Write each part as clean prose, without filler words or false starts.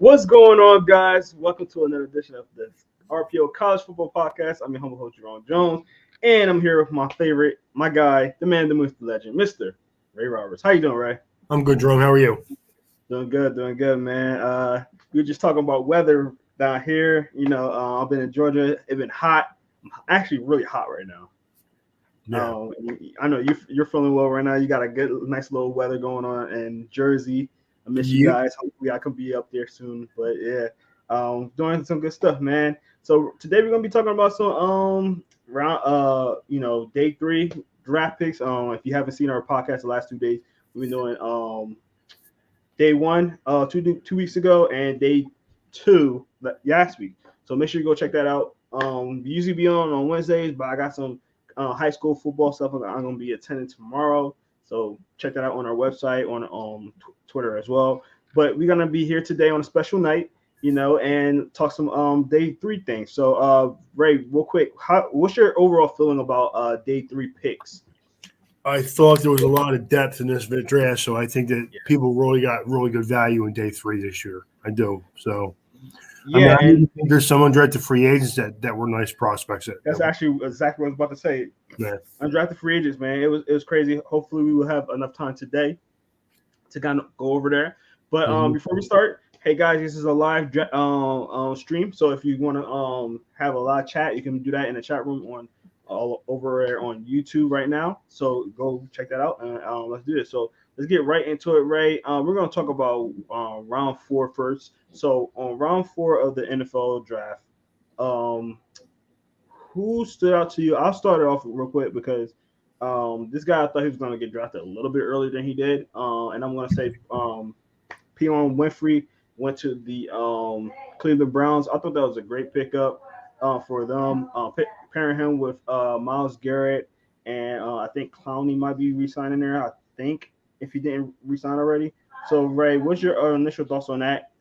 What's going on, guys? Welcome to another edition of the RPO College Football Podcast. I'm your humble host, Jerome Jones, and I'm here with my guy, the man, the myth, the legend, Mr. Ray Roberts. How you doing, Ray? I'm good, Jerome. How are you? Doing good, man. We were just talking about weather down here. I've been in Georgia. It's been hot. Actually, really hot right now. Yeah. I know you're feeling well right now. You got a good, nice little weather going on in Jersey. I miss you Yep. guys. Hopefully, I can be up there soon. But yeah, doing some good stuff, man. So today we're gonna be talking about some day 3 draft picks. If you haven't seen our podcast the last 2 days, we've been doing day 1 two weeks ago and day 2 last week. So make sure you go check that out. We usually be on Wednesdays, but I got some high school football stuff I'm gonna be attending tomorrow. So check that out on our website, on Twitter as well. But we're gonna be here today on a special night, and talk some day 3 things. So Ray, real quick, what's your overall feeling about day 3 picks? I thought there was a lot of depth in this draft, so I think that people really got really good value in day 3 this year. I do. So Yeah, I think there's some undrafted free agents that were nice prospects. That's actually exactly what I was about to say. Yeah. Undrafted free agents, man. It was crazy. Hopefully, we will have enough time today to kind of go over there. But before we start, hey guys, this is a live stream. So if you want to have a live chat, you can do that in the chat room over there on YouTube right now. So go check that out and let's do this. So let's get right into it, Ray. We're going to talk about round 4 first. So on round 4 of the NFL draft, who stood out to you? I'll start it off real quick because this guy, I thought he was going to get drafted a little bit earlier than he did. And I'm going to say P.O. Winfrey went to the Cleveland Browns. I thought that was a great pickup for them. Pairing him with Myles Garrett, and I think Clowney might be re-signing there. I think if he didn't re-sign already. So, Ray, what's your initial thoughts on that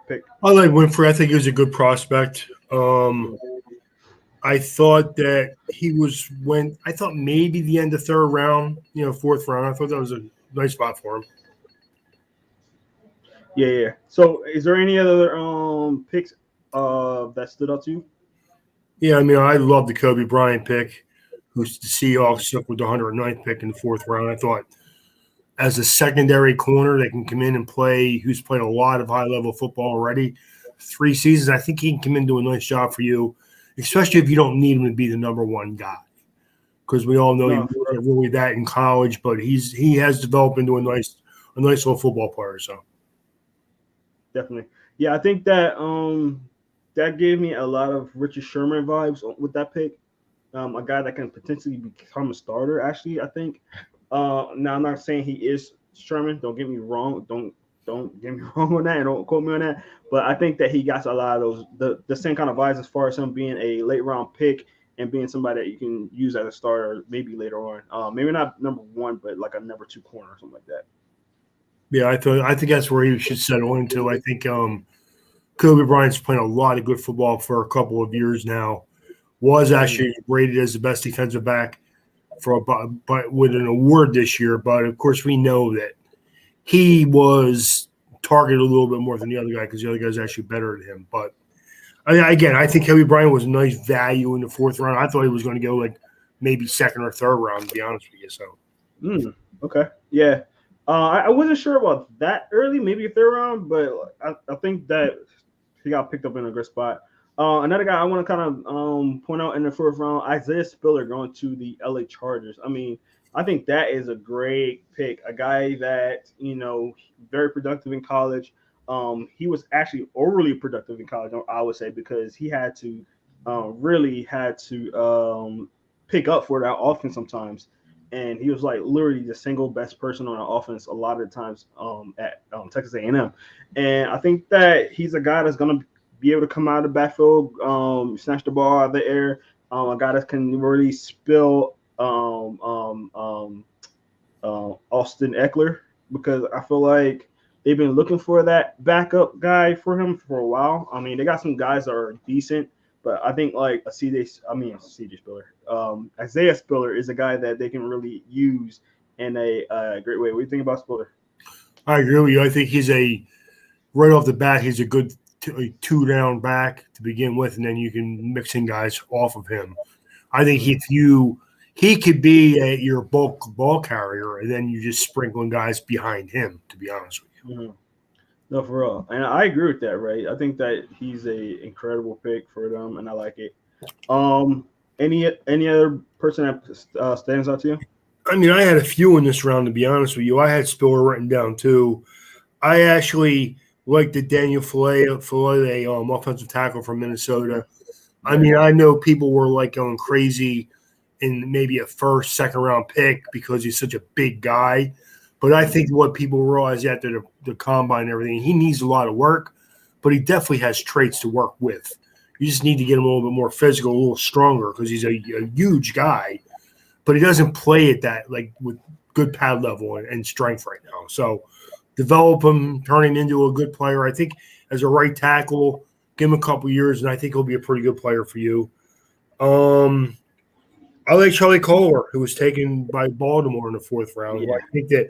pick? I like Winfrey. I think he was a good prospect. I thought that I thought maybe the end of 3rd round, 4th round. I thought that was a nice spot for him. Yeah. So, is there any other picks that stood out to you? Yeah, I love the Kobe Bryant pick, who's the Seahawks took with the 109th pick in the 4th round. I thought as a secondary corner that can come in and play, who's played a lot of high-level football already, 3 seasons, I think he can come in and do a nice job for you, especially if you don't need him to be the number 1 guy. Because we all know he wasn't really that in college, but he has developed into a nice little football player. So definitely. Yeah, I think that that gave me a lot of Richard Sherman vibes with that pick. A guy that can potentially become a starter, actually, I think. Now, I'm not saying he is Sherman. Don't get me wrong. Don't get me wrong on that. And don't quote me on that. But I think that he got a lot of the same kind of vibes as far as him being a late-round pick and being somebody that you can use as a starter maybe later on. Maybe not number 1, but like a number 2 corner or something like that. Yeah, I think that's where he should settle into. I think Kobe Bryant's playing a lot of good football for a couple of years now. Was actually rated as the best defensive back but with an award this year. But of course, we know that he was targeted a little bit more than the other guy because the other guy's actually better than him. But I think Kobe Bryant was a nice value in the 4th round. I thought he was going to go like maybe 2nd or 3rd round, to be honest with you. So, okay, yeah. I wasn't sure about that early, maybe a 3rd round, but I think that he got picked up in a good spot. Another guy I want to kind of point out in the 4th round, Isaiah Spiller going to the LA Chargers. I think that is a great pick. A guy that, very productive in college. He was actually overly productive in college, I would say, because he had to pick up for that offense sometimes. And he was like literally the single best person on the offense a lot of the times at Texas A&M. And I think that he's a guy that's going to be able to come out of the backfield, snatch the ball out of the air, a guy that can really spill Austin Eckler, because I feel like they've been looking for that backup guy for him for a while. They got some guys that are decent, but I think like Isaiah Spiller is a guy that they can really use in a great way. What do you think about Spiller? I agree with you. I think he's a right off the bat, he's a good two-down back to begin with, and then you can mix in guys off of him. I think he could be your bulk ball carrier, and then you just sprinkling guys behind him, to be honest with you. Mm-hmm. No, for real. And I agree with that, right? I think that he's a incredible pick for them, and I like it. Any other person that stands out to you? I mean, I had a few in this round, to be honest with you. I had Spiller written down, too. I actually like the Daniel Filet, offensive tackle from Minnesota. I mean, I know people were like going crazy in maybe a first, second round pick because he's such a big guy. But I think what people realize after the combine and everything, he needs a lot of work, but he definitely has traits to work with. You just need to get him a little bit more physical, a little stronger because he's a huge guy, but he doesn't play at that like with good pad level and strength right now. So develop him, turn him into a good player. I think as a right tackle, give him a couple years, and I think he'll be a pretty good player for you. I like Charlie Kohler, who was taken by Baltimore in the 4th round. Yeah. I think that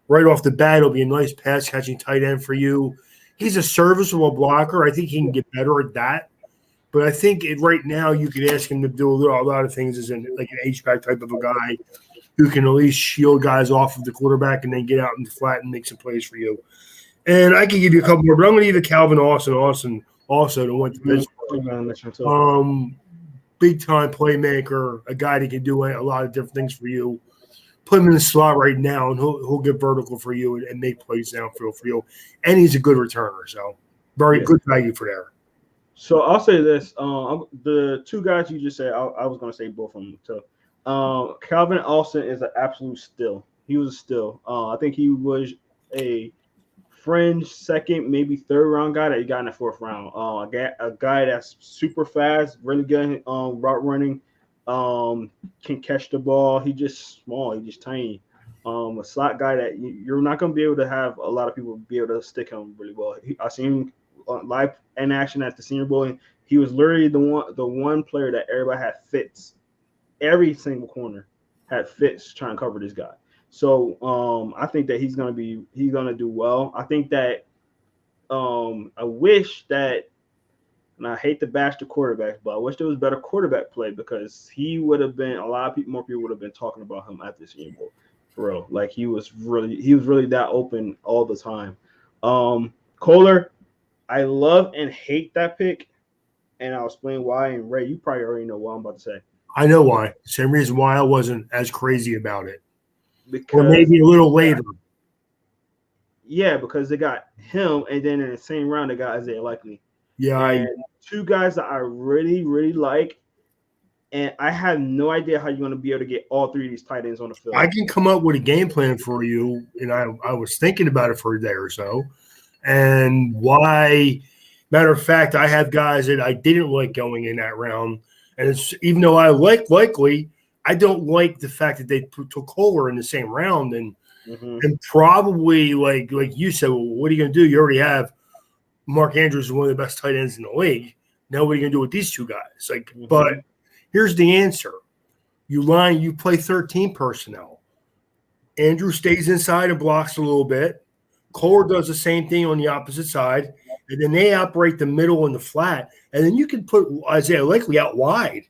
right off the bat, it'll be a nice pass-catching tight end for you. He's a serviceable blocker. I think he can get better at that. But I think right now you could ask him to do a lot of things as like an H-back type of a guy who can at least shield guys off of the quarterback and then get out in the flat and make some plays for you. And I can give you a couple more, but I'm going to give you Calvin Austin also that went to Pittsburgh. Big-time playmaker, a guy that can do a lot of different things for you. Put him in the slot right now, and he'll get vertical for you and make plays downfield for you. And he's a good returner, so very good value for there. So I'll say this: the two guys you just said, I was going to say both of them too. Calvin Austin is an absolute steal. He was a steal. I think he was a fringe second, maybe third round guy that he got in the 4th round. A guy that's super fast, really good route running. Can catch the ball. He's just small. He's just tiny. A slot guy that you're not going to be able to have a lot of people be able to stick him really well. I seen him live in action at the Senior Bowl, and he was literally the one player that everybody had fits. Every single corner had fits trying to cover this guy. So I think that he's gonna do well. I think that I wish that, and I hate to bash the quarterbacks, but I wish there was better quarterback play because he would have been more people would have been talking about him at the Senior Bowl, for real. Like he was really that open all the time. Kohler, I love and hate that pick, and I'll explain why. And Ray, you probably already know what I'm about to say. I know why. Same reason why I wasn't as crazy about it. Because, or maybe a little later. Yeah, because they got him, and then in the same round they got Isaiah Likely. Yeah, two guys that I really, really like, and I have no idea how you're going to be able to get all three of these tight ends on the field. I can come up with a game plan for you, and I was thinking about it for a day or so. And why, matter of fact, I have guys that I didn't like going in that round. And it's even though I like Likely, I don't like the fact that they took Kohler in the same round and probably like you said, well, what are you going to do? You already have Mark Andrews is one of the best tight ends in the league. Now what are you going to do with these two guys? But here's the answer: you play 13 personnel. Andrew stays inside and blocks a little bit. Kohler does the same thing on the opposite side, and then they operate the middle and the flat, and then you can put Isaiah Likely out wide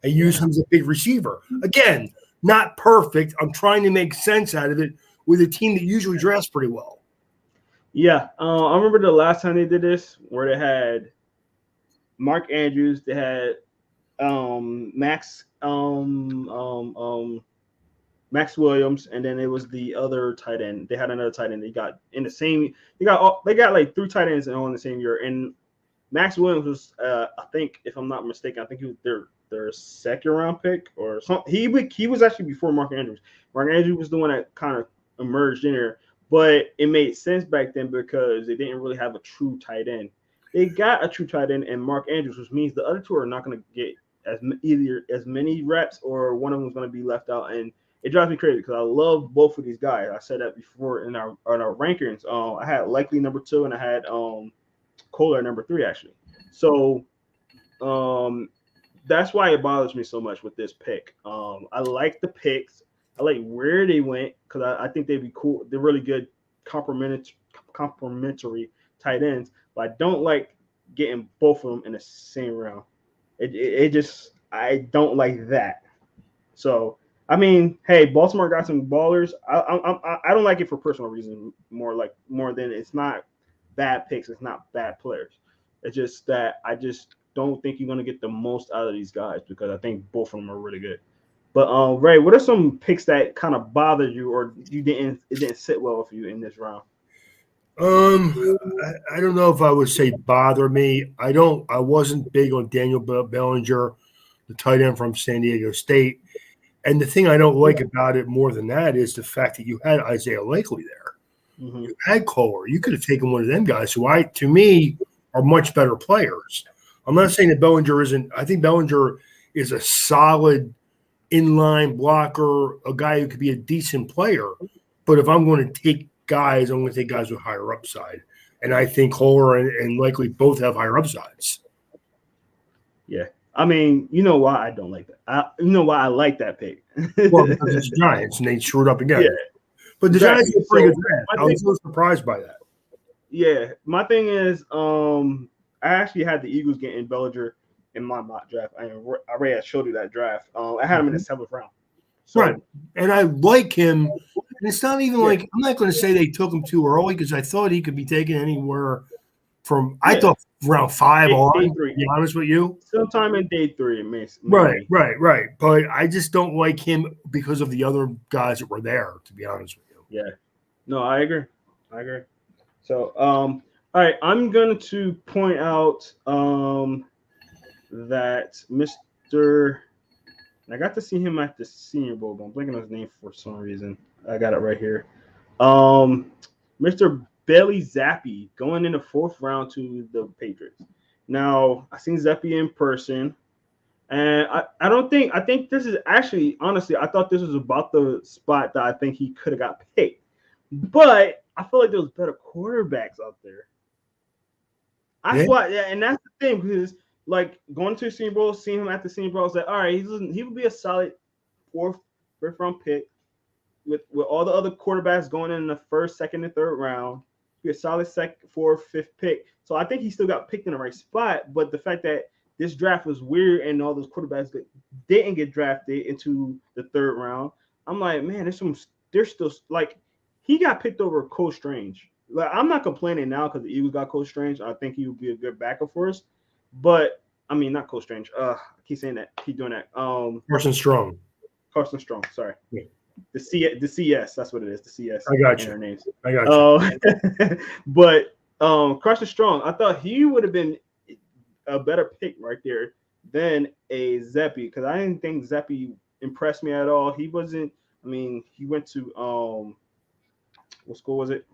and use him as a big receiver. Again, not perfect. I'm trying to make sense out of it with a team that usually drafts pretty well. Yeah, I remember the last time they did this where they had Mark Andrews, they had Max Williams, and then it was the other tight end. They had another tight end. They got in the same. They got like 3 tight ends on the same year. And Max Williams was, I think, if I'm not mistaken, I think he was their second round pick or something. He was actually before Mark Andrews. Mark Andrews was the one that kind of emerged in there, but it made sense back then because they didn't really have a true tight end. They got a true tight end and Mark Andrews, which means the other two are not going to get either as many reps or one of them is going to be left out. And it drives me crazy because I love both of these guys. I said that before in our rankings. I had Likely number 2 and I had Kohler number 3 actually. So that's why it bothers me so much with this pick. I like the picks. I like where they went because I think they'd be cool. They're really good complementary tight ends, but I don't like getting both of them in the same round. It just I don't like that. So I mean, hey, Baltimore got some ballers. I don't like it for personal reasons more than it's not bad picks. It's not bad players. It's just that I just don't think you're gonna get the most out of these guys because I think both of them are really good. But Ray, what are some picks that kind of bothered you or it didn't sit well with you in this round? I don't know if I would say bother me. I wasn't big on Daniel Bellinger, the tight end from San Diego State. And the thing I don't like about it more than that is the fact that you had Isaiah Likely there. Mm-hmm. You had Kohler. You could have taken one of them guys who to me, are much better players. I'm not saying that Bellinger isn't. I think Bellinger is a solid inline blocker, a guy who could be a decent player. But if I'm going to take guys, I'm going to take guys with higher upside. And I think Kohler and Likely both have higher upsides. Yeah. I mean, you know why I don't like that. You know why I like that pick. Well, because it's Giants and they screwed up again. Yeah. But the Giants are pretty good draft. I was so surprised by that. Yeah. My thing is, I actually had the Eagles getting Bellinger in my mock draft. I already showed you that draft. I had him in the 7th round. So, right. And I like him. And it's not even like I'm not going to say they took him too early because I thought he could be taken anywhere from I thought round 5 on, to be honest with you. Sometime in day 3, maybe. Right. But I just don't like him because of the other guys that were there, to be honest with you. Yeah. No, I agree. So, all right, I'm going to point out that Mr. I got to see him at the Senior Bowl, but I'm blanking on his name for some reason. I got it right here. Mr. Bailey Zappi going in the 4th round to the Patriots. Now, I seen Zappi in person, and I think this is actually, honestly, I thought this was about the spot that I think he could have got picked. But I feel like there was better quarterbacks out there. And that's the thing, because like going to the Senior Bowl, seeing him at the Senior Bowl, I was like, all right, he would be a solid 4th round pick with all the other quarterbacks going in the 1st, 2nd, and 3rd round. Be a solid 4th, 5th pick. So I think he still got picked in the right spot. But the fact that this draft was weird and all those quarterbacks that didn't get drafted into the 3rd round, I'm like, man, there's still like he got picked over Cole Strange. Like I'm not complaining now because the Eagles got Cole Strange. I think he would be a good backup for us. But I mean, not Cole Strange. I keep saying that. Keep doing that. Carson Strong. Sorry. Yeah. The CS. That's what it is. The CS. I got you. Their names. I got you. But Carson Strong, I thought he would have been a better pick right there than a Zeppi because I didn't think Zeppi impressed me at all. He wasn't. I mean, he went to what school was it?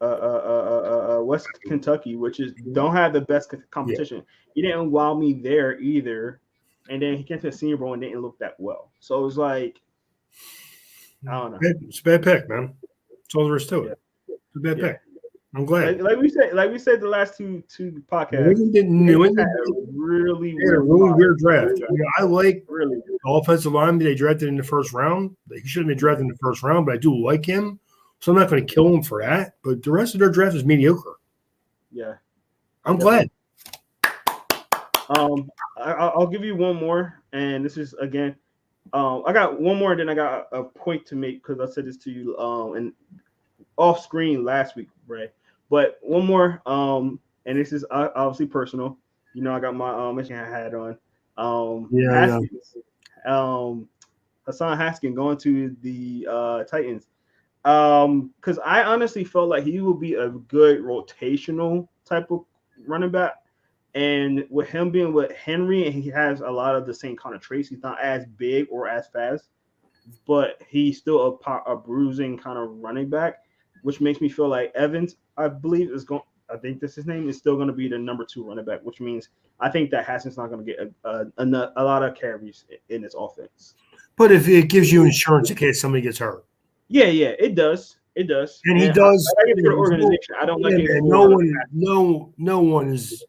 West Kentucky, which is don't have the best competition. Yeah. He didn't wow me there either, and then he came to the Senior Bowl and didn't look that well. So it was like, I don't know. It's a bad pick, man. That's all there is to it. It's a bad pick. I'm glad. Like we said the last two podcasts. New England really weird draft. I mean, I like the offensive lineman they drafted in the 1st round. He shouldn't have been drafted in the 1st round, but I do like him. So I'm not going to kill him for that, but the rest of their draft is mediocre. Yeah. I'm glad. I'll give you one more, and this is, again, I got one more, and then I got a point to make because I said this to you and off screen last week, Ray. But one more, and this is obviously personal. You know, I got my Michigan hat on. Haskins, Hassan Haskins going to the Titans. Because I honestly felt like he would be a good rotational type of running back. And with him being with Henry, and he has a lot of the same kind of traits. He's not as big or as fast, but he's still a bruising kind of running back, which makes me feel like Evans, I believe, I think this his name is still going to be the number 2 running back, which means I think that Haskins not going to get a lot of carries in his offense. But if it gives you insurance in case somebody gets hurt. Yeah, it does. It does. And he does. I like it for the organization. I don't like it. No one is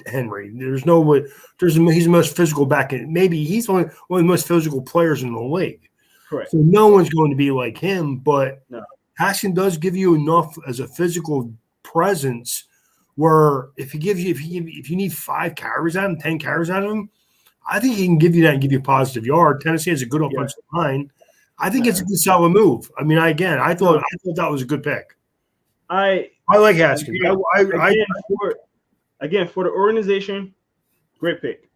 Henry. There's no way. He's the most physical back end. Maybe he's one of the most physical players in the league. Correct. So no one's going to be like him. But Haskins does give you enough as a physical presence where if you need 5 carries out of him, 10 carries out of him, I think he can give you that and give you a positive yard. Tennessee has a good offensive line. I think it's a good solid move. I mean, I thought that was a good pick. I like Haskins. Again, for the organization, great pick.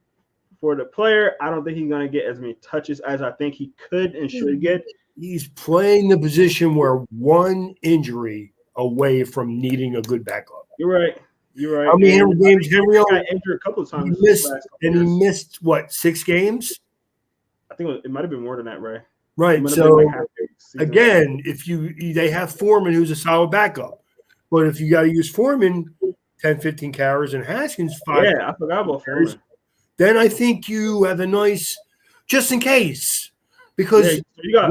For the player, I don't think he's going to get as many touches as I think he could and should get. He's playing the position where one injury away from needing a good backup. You're right. I mean, Henry got injured a couple of times. He missed what, 6 games? I think it might have been more than that, Ray. Right. So again, they have Foreman, who's a solid backup, but if you got to use Foreman, 10, 15 carries, and Haskins 5. Yeah, I forgot about Foreman. Then I think you have a nice, just in case, because you got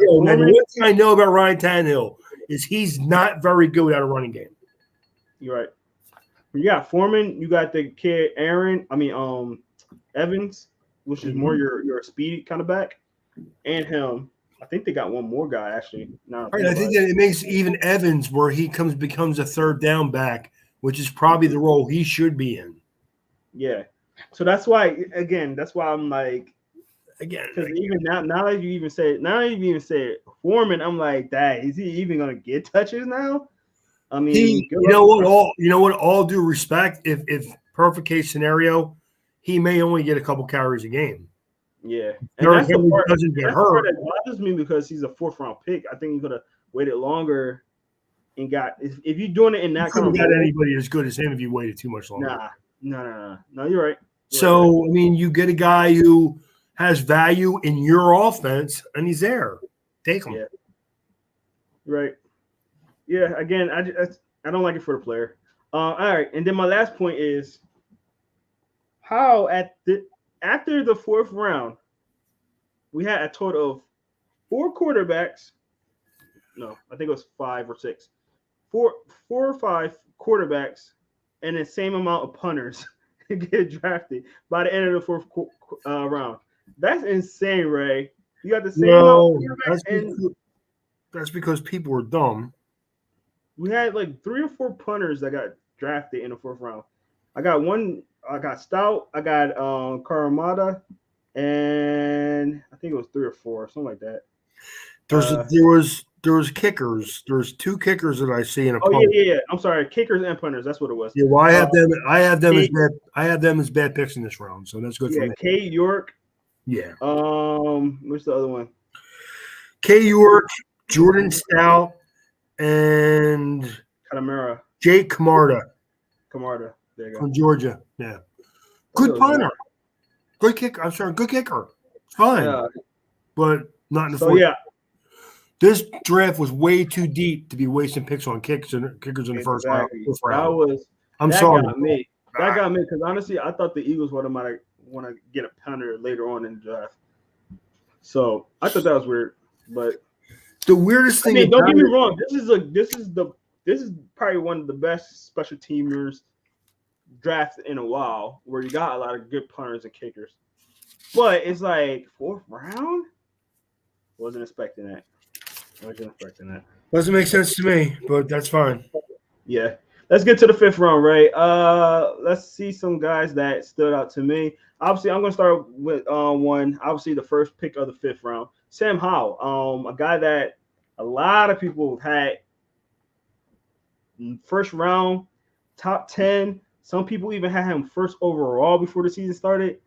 Foreman. One thing I know about Ryan Tannehill is he's not very good at a running game. You're right. You got Foreman. You got the kid Evans, which is more your speed kind of back, and him. I think they got one more guy actually. I think that it makes even Evans where he becomes a third down back, which is probably the role he should be in. Yeah. So that's why I'm like, because even now that you even said Foreman, I'm like, dang, is he even gonna get touches now? I mean, you know what? All due respect, if perfect case scenario, he may only get a couple carries a game. Yeah, and that's the part, doesn't get hurt. That bothers me because he's a 4th round pick. I think he could have waited longer and got. If you're doing it in that kind of got anybody as good as him if you waited too much longer. No, you're right. So I mean, you get a guy who has value in your offense, and he's there. Take him. Yeah. Right. Yeah, again, I don't like it for the player. All right, and then my last point is how after the 4th round, we had a total of 4 quarterbacks. No, I think it was 5 or 6. 4 or 5 quarterbacks and the same amount of punters get drafted by the end of the 4th round. That's insane, Ray. You got the same amount of quarterbacks that's because people were dumb. We had like 3 or 4 punters that got drafted in the 4th round. I got Stout, I got Karamada, and I think it was 3 or 4, something like that. There was kickers. There's 2 kickers that I see in a punt. Yeah. I'm sorry, kickers and punters. That's what it was. Yeah, well, I have them as bad picks in this round, so that's good for me. K York. Yeah. What's the other one? K York, Jordan Stout, and Catamara. Jake Camarda. There you go. From Georgia. Yeah. Good punter. Good kicker. I'm sorry, good kicker. Fine. But not in the 4th. Yeah. This draft was way too deep to be wasting picks on kickers in the first round. That got me because honestly, I thought the Eagles might want to get a punter later on in the draft. So I thought that was weird. But the weirdest thing. Don't get me wrong. This is probably one of the best special teamers drafted in a while, where you got a lot of good punters and kickers. But it's like 4th round. Wasn't expecting that. Doesn't make sense to me, but that's fine. Yeah. Let's get to the 5th round, Ray. Let's see some guys that stood out to me. Obviously, I'm going to start with one. Obviously, the first pick of the 5th round, Sam Howe, a guy that a lot of people had first round, top 10. Some people even had him first overall before the season started.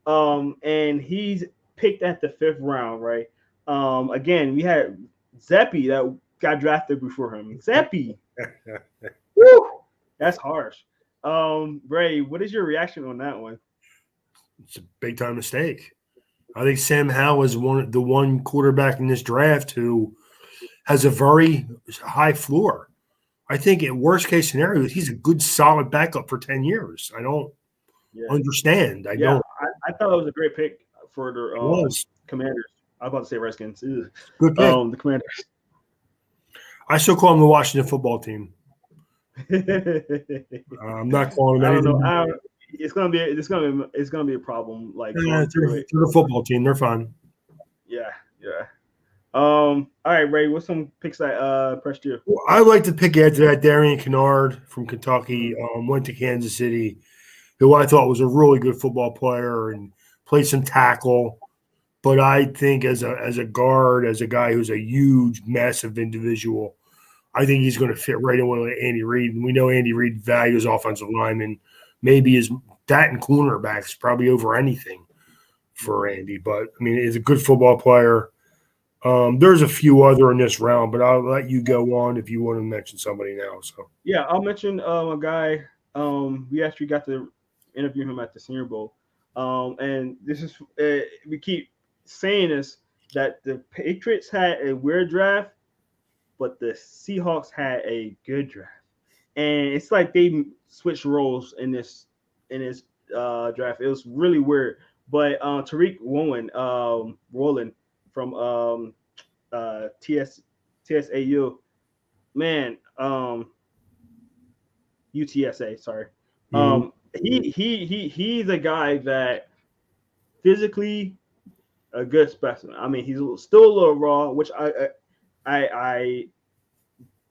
And he's picked at the 5th round, right? Again, we had Zeppi that got drafted before him. Zeppi. Woo! That's harsh. Ray, what is your reaction on that one? It's a big time mistake. I think Sam Howe is the one quarterback in this draft who has a very high floor. I think in worst case scenario, he's a good solid backup for 10 years. I don't understand. I thought it was a great pick for the Commanders. I was about to say Redskins. Ugh. Good pick. The Commanders. I still call them the Washington football team. I'm not calling them anything. I don't know. It's gonna be a problem. Like they're the football team. They're fine. Yeah. All right, Ray. What's some picks that impressed you? Well, I like to pick add to that. Darian Kennard from Kentucky Mm-hmm. went to Kansas City, who I thought was a really good football player and played some tackle. But I think as a guard, as a guy who's a huge, massive individual, I think he's going to fit right in with Andy Reid. And we know Andy Reid values offensive linemen. Maybe is that and cornerbacks probably over anything for Andy. But I mean, he's a good football player. There's a few other in this round, but I'll let you go on if you want to mention somebody now. So Yeah, I'll mention a guy. We actually got to interview him at the Senior Bowl. And this is we keep saying this that the Patriots had a weird draft, but the Seahawks had a good draft, and it's like they switched roles in this draft. It was really weird. But Tariq Woolen from TSAU, man, UTSA, sorry. mm-hmm. He's a guy that physically a good specimen. I mean, he's still a little raw, which I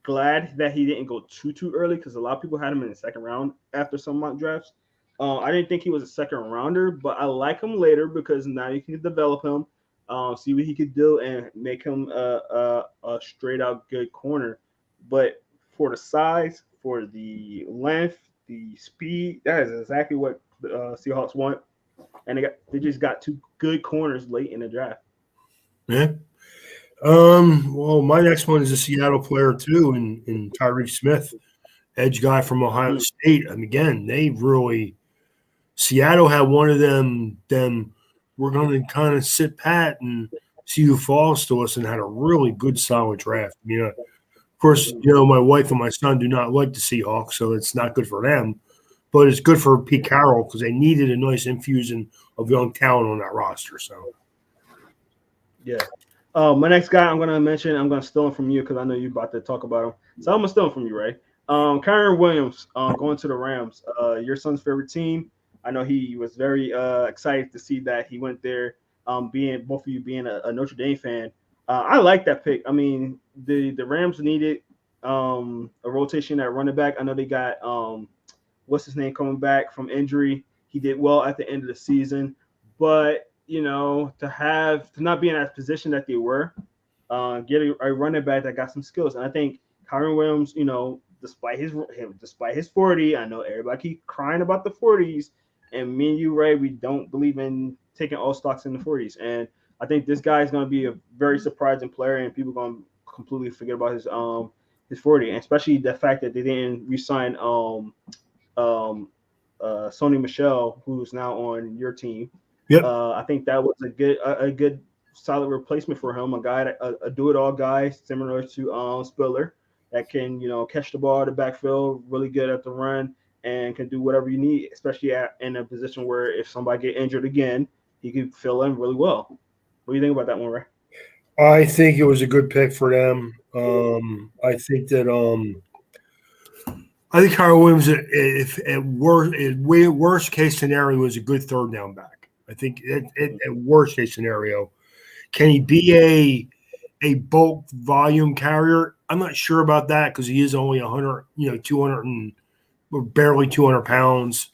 glad that he didn't go too early because a lot of people had him in the second round after some mock drafts. I didn't think he was a second rounder, but I like him later because now you can develop him, see what he could do, and make him a straight out good corner. But for the size, for the length, the speed, that is exactly what the Seahawks want, and they just got two good corners late in the draft. Yeah. Well, my next one is a Seattle player too, in Tyreke Smith, edge guy from Ohio Mm. State. And again, they really Seattle had one of them. We're going to kind of sit pat and see who falls to us, and had a really good, solid draft. I mean, of course, my wife and my son do not like the Seahawks, so it's not good for them. But it's good for Pete Carroll because they needed a nice infusion of young talent on that roster. So, Yeah. My next guy I'm going to mention, I'm going to steal him from you because I know you're about to talk about him. So I'm going to steal him from you, Ray. Kyron Williams going to the Rams, your son's favorite team. I know he was very excited to see that he went there, being both of you being a Notre Dame fan. I like that pick. I mean, the Rams needed a rotation at running back. I know they got what's his name coming back from injury. He did well at the end of the season, but to not be in that position that they were, get a running back that got some skills. And I think Kyron Williams, despite his 40, I know everybody keep crying about the 40s, and me and you, Ray, we don't believe in taking all stocks in the 40s. And I think this guy is going to be a very surprising player, and people are going to completely forget about his 40, and especially the fact that they didn't re-sign Sony Michelle, who's now on your team. yep. I think that was a good solid replacement for him. A guy, a do-it-all guy, similar to Spiller, that can catch the ball at the backfield, really good at the run, and can do whatever you need, especially in a position where if somebody get injured again, he can fill in really well. What do you think about that one, Ray? I think it was a good pick for them. I think Kyron Williams, if at worst case scenario, was a good third down back. I think at worst case scenario, can he be a bulk volume carrier? I'm not sure about that because he is only 100, 200 and barely 200 pounds.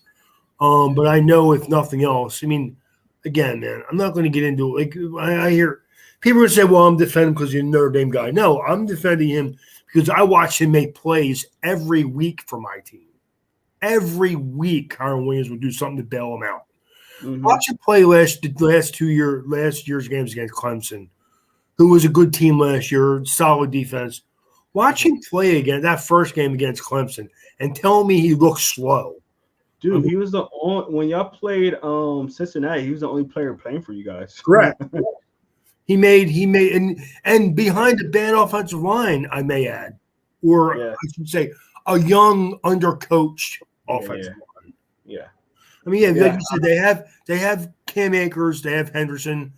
But I know if nothing else, I mean, again, man, I'm not going to get into it. Like I hear people would say, "Well, I'm defending because you're a Notre Dame guy." No, I'm defending him because I watch him make plays every week for my team. Every week, Kyron Williams would do something to bail him out. Mm-hmm. Watch him play last year's games against Clemson, who was a good team last year, solid defense. Watch him play again that first game against Clemson and tell me he looks slow. Dude, he was the only when y'all played Cincinnati, he was the only player playing for you guys. Correct. He made and behind the bad offensive line, I may add, or I should say, a young, undercoached offensive line. Yeah. I mean, like you said, they have Cam Akers, they have Henderson,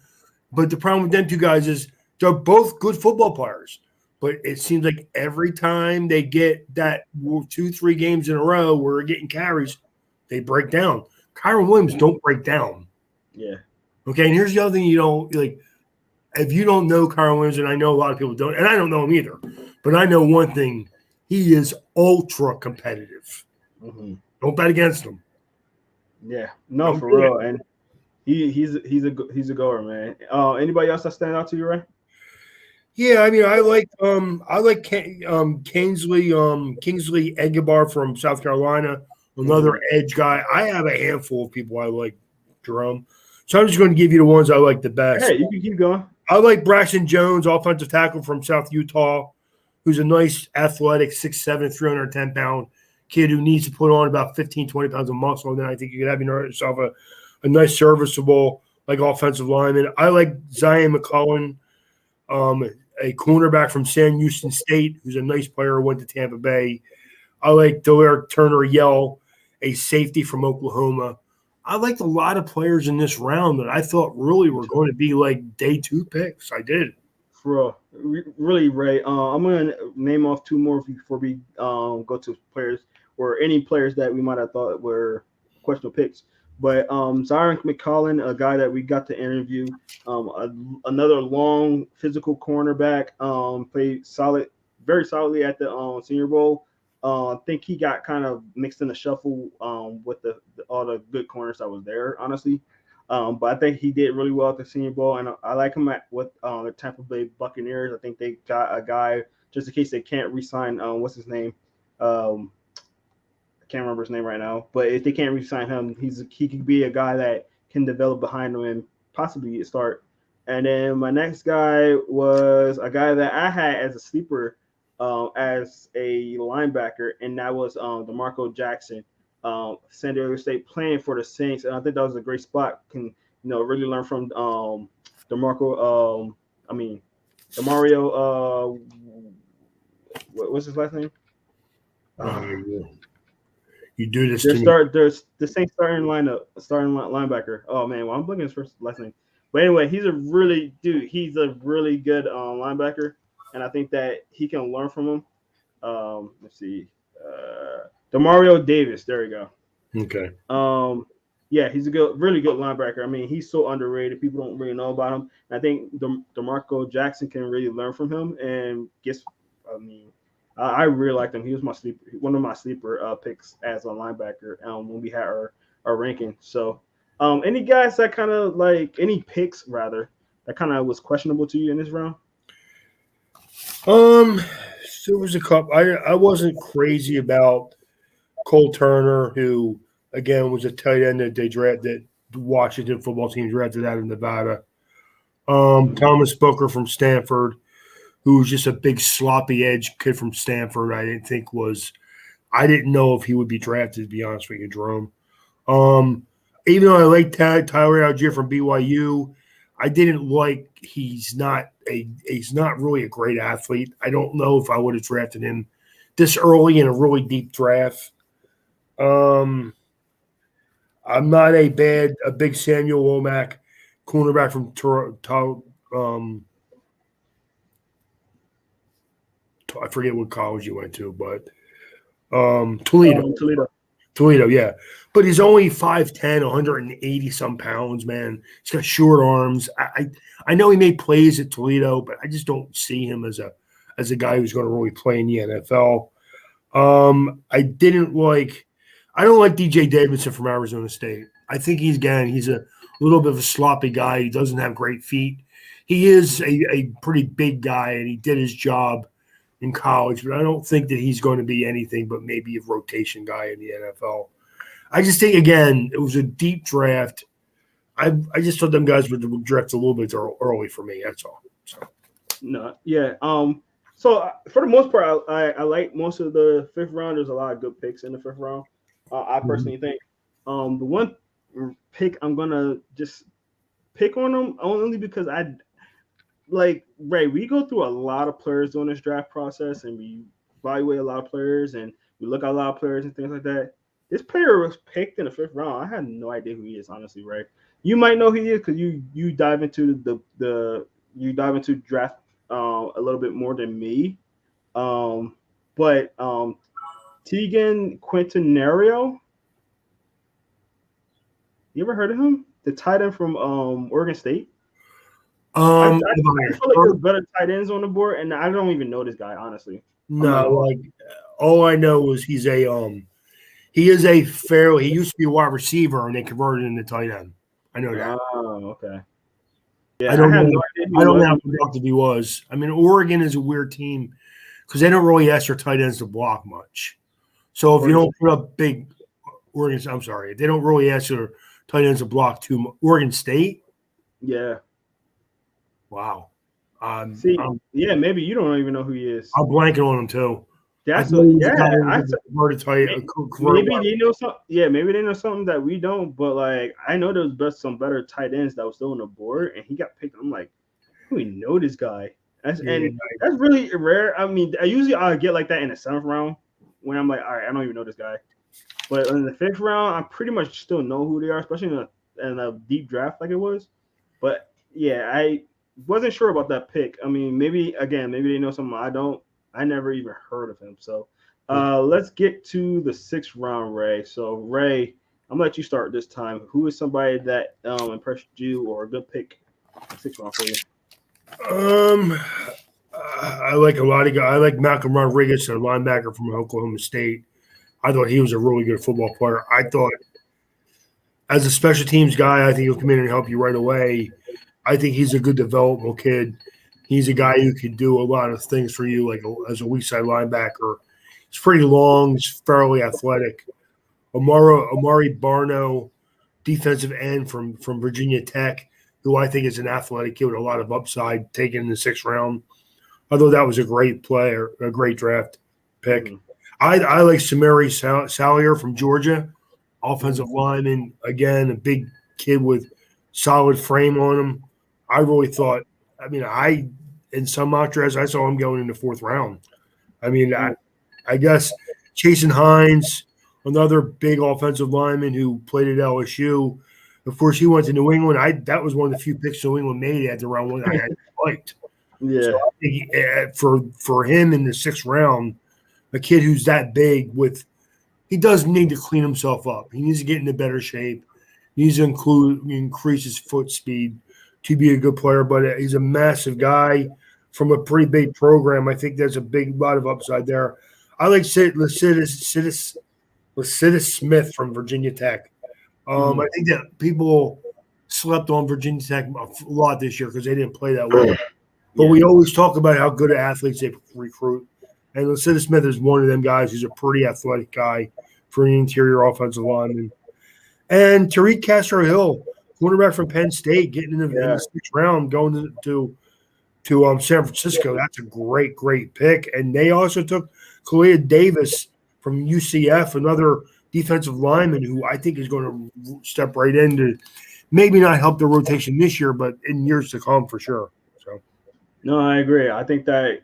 but the problem with them two guys is they're both good football players. But it seems like every time they get that 2-3 games in a row where they're getting carries, they break down. Kyron Williams don't break down. Yeah. Okay, and here's the other thing you don't like. if you don't know Kyron Williams, and I know a lot of people don't, and I don't know him either, but I know one thing: he is ultra competitive. Mm-hmm. Don't bet against him. Yeah, no, Don't for do it. real, and he's a goer, man. Anybody else that stand out to you, Ray? Yeah, I mean, I like Kingsley Eggebar from South Carolina, another edge guy. I have a handful of people I like, Jerome. So I'm just going to give you the ones I like the best. Hey, you can keep going. I like Braxton Jones, offensive tackle from South Utah, who's a nice, athletic, 6'7", 310-pound kid who needs to put on about 15, 20 pounds of muscle. And then I think you could have yourself a nice, serviceable, like, offensive lineman. I like Zirin Mccollin, a cornerback from San Houston State, who's a nice player who went to Tampa Bay. I like Delaric Turner-Yell, a safety from Oklahoma. I liked a lot of players in this round that I thought really were going to be like day 2 picks. I did. For real. Really, Ray. I'm going to name off 2 more before we go to players or any players that we might have thought were questionable picks. But Zirin Mccollin, a guy that we got to interview, another long physical cornerback, played very solidly at the Senior Bowl. I think he got kind of mixed in the shuffle with all the good corners that was there, honestly. But I think he did really well at the Senior Bowl, and I like him with the Tampa Bay Buccaneers. I think they got a guy just in case they can't re-sign. What's his name? I can't remember his name right now. But if they can't re-sign him, he could be a guy that can develop behind him and possibly start. And then my next guy was a guy that I had as a sleeper as a linebacker, and that was Demarco Jackson. San Diego State playing for the Saints, and I think that was a great spot. Can really learn from Demario. What's his last name? You do this Their to me. There's the Saints starting linebacker. Oh man, well I'm looking at his first last name. But anyway, he's a really good linebacker, and I think that he can learn from him. Let's see, Demario Davis. There we go. Okay. Yeah, he's really good linebacker. I mean, he's so underrated. People don't really know about him. And I think Demarco Jackson can really learn from him and I really liked him. He was one of my sleeper picks as a linebacker when we had our ranking. So, any guys that kind of any picks rather that kind of was questionable to you in this round? There was a couple. I wasn't crazy about Cole Turner, who again was a tight end that they drafted. The Washington football team drafted out of Nevada. Thomas Booker from Stanford, who was just a big sloppy edge kid from Stanford. I didn't know if he would be drafted, to be honest with you, Jerome. Even though I like Tyler Algier from BYU, I didn't like he's not really a great athlete. I don't know if I would have drafted him this early in a really deep draft. I'm not a big Samuel Womack cornerback from I forget what college you went to, but Toledo, yeah. But he's only 5'10", 180-some pounds, man. He's got short arms. I know he made plays at Toledo, but I just don't see him as a guy who's going to really play in the NFL. I don't like DJ Davidson from Arizona State. I think he's a little bit of a sloppy guy. He doesn't have great feet. He is a pretty big guy, and he did his job in college, but I don't think that he's going to be anything but maybe a rotation guy in the NFL. I just think, again, it was a deep draft. I just thought them guys were drafted a little bit early for me. That's all. So. No, yeah. So for the most part, I like most of the 5th round. There's a lot of good picks in the 5th round. I personally think the one pick I'm gonna just pick on them only because Ray, we go through a lot of players during this draft process, and we evaluate a lot of players, and we look at a lot of players and things like that. This player was picked in the 5th round. I had no idea who he is, honestly, Ray. You might know who he is because you dive into draft a little bit more than me. But Tegan Quintenario, you ever heard of him? The tight end from Oregon State. I Um, feel like there's better tight ends on the board, and I don't even know this guy honestly. no, like all I know is he is a he used to be a wide receiver and they converted him to tight end. I know that. Oh, okay. I Yeah, I don't have know. no idea who I he don't know was. how productive he was. I mean, Oregon is a weird team because they don't really ask their tight ends to block much. So if you don't put up big Oregon, I'm sorry, they don't really ask their tight ends to block too much. Oregon State, Yeah. wow. See, yeah, maybe you don't even know who he is. I'm blanking on him too. That's I what. know he's a Yeah, guy who I was a converted tight. maybe they know some. Yeah, maybe they know something that we don't. But like, I know there's some better tight ends that was still on the board, and he got picked. I'm like, we know this guy. That's really rare. I mean, I get like that in the 7th round when I'm like, all right, I don't even know this guy. But in the 5th round, I pretty much still know who they are, especially in a deep draft like it was. But yeah, I wasn't sure about that pick. I mean, maybe they know something I don't. I never even heard of him. So let's get to the 6th round, Ray. So Ray, I'm gonna let you start this time. Who is somebody that impressed you or a good pick 6th round for you? I like a lot of guys. I like Malcolm Rodriguez, a linebacker from Oklahoma State. I thought he was a really good football player. I thought as a special teams guy, I think he'll come in and help you right away. I think he's a good developmental kid. He's a guy who can do a lot of things for you, like as a weak side linebacker. He's pretty long. He's fairly athletic. Amari Barno, defensive end from Virginia Tech, who I think is an athletic kid with a lot of upside, taken in the 6th round. I thought that was a great player, a great draft pick. Mm-hmm. I like Samari Salyer from Georgia, offensive lineman. Again, a big kid with solid frame on him. I really thought, in some mock drafts, I saw him going in the 4th round. I mean, I guess Jason Hines, another big offensive lineman who played at LSU. Of course, he went to New England. That was one of the few picks New England made at the round one I liked. Yeah. So I think for him in the 6th round, a kid who's that big he does need to clean himself up. He needs to get into better shape. He needs to increase his foot speed to be a good player. But he's a massive guy from a pretty big program. I think there's a lot of upside there. I like Lycidas Smith from Virginia Tech. I think that people slept on Virginia Tech a lot this year because they didn't play that well. But we always talk about how good athletes they recruit. And Lycidas Smith is one of them guys who's a pretty athletic guy for an interior offensive lineman. And Tariq Castro-Hill, quarterback from Penn State, getting in the 6th round, going to San Francisco. That's a great, great pick. And they also took Kalia Davis from UCF, another defensive lineman who I think is going to step right into maybe not help the rotation this year, but in years to come for sure. So, no, I agree. I think that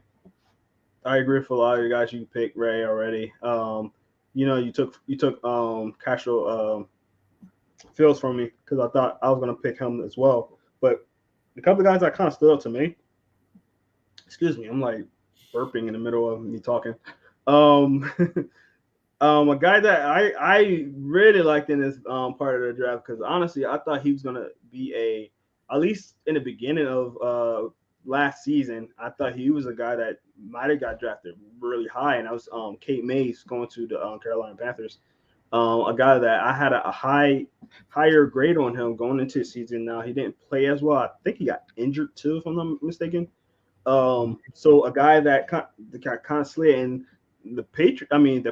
I agree with a lot of the guys you picked, Ray, already. You took Castro Fields from me because I thought I was going to pick him as well. But a couple of guys that kind of stood out to me. Excuse me, I'm like burping in the middle of me talking. A guy that I really liked in this part of the draft because honestly, I thought he was going to be at least in the beginning of last season, I thought he was a guy that might have got drafted really high, and that was Kate Mays going to the Carolina Panthers. A guy that I had a higher grade on him going into the season. Now he didn't play as well. I think he got injured too, if I'm not mistaken. So a guy that kind of slid, and the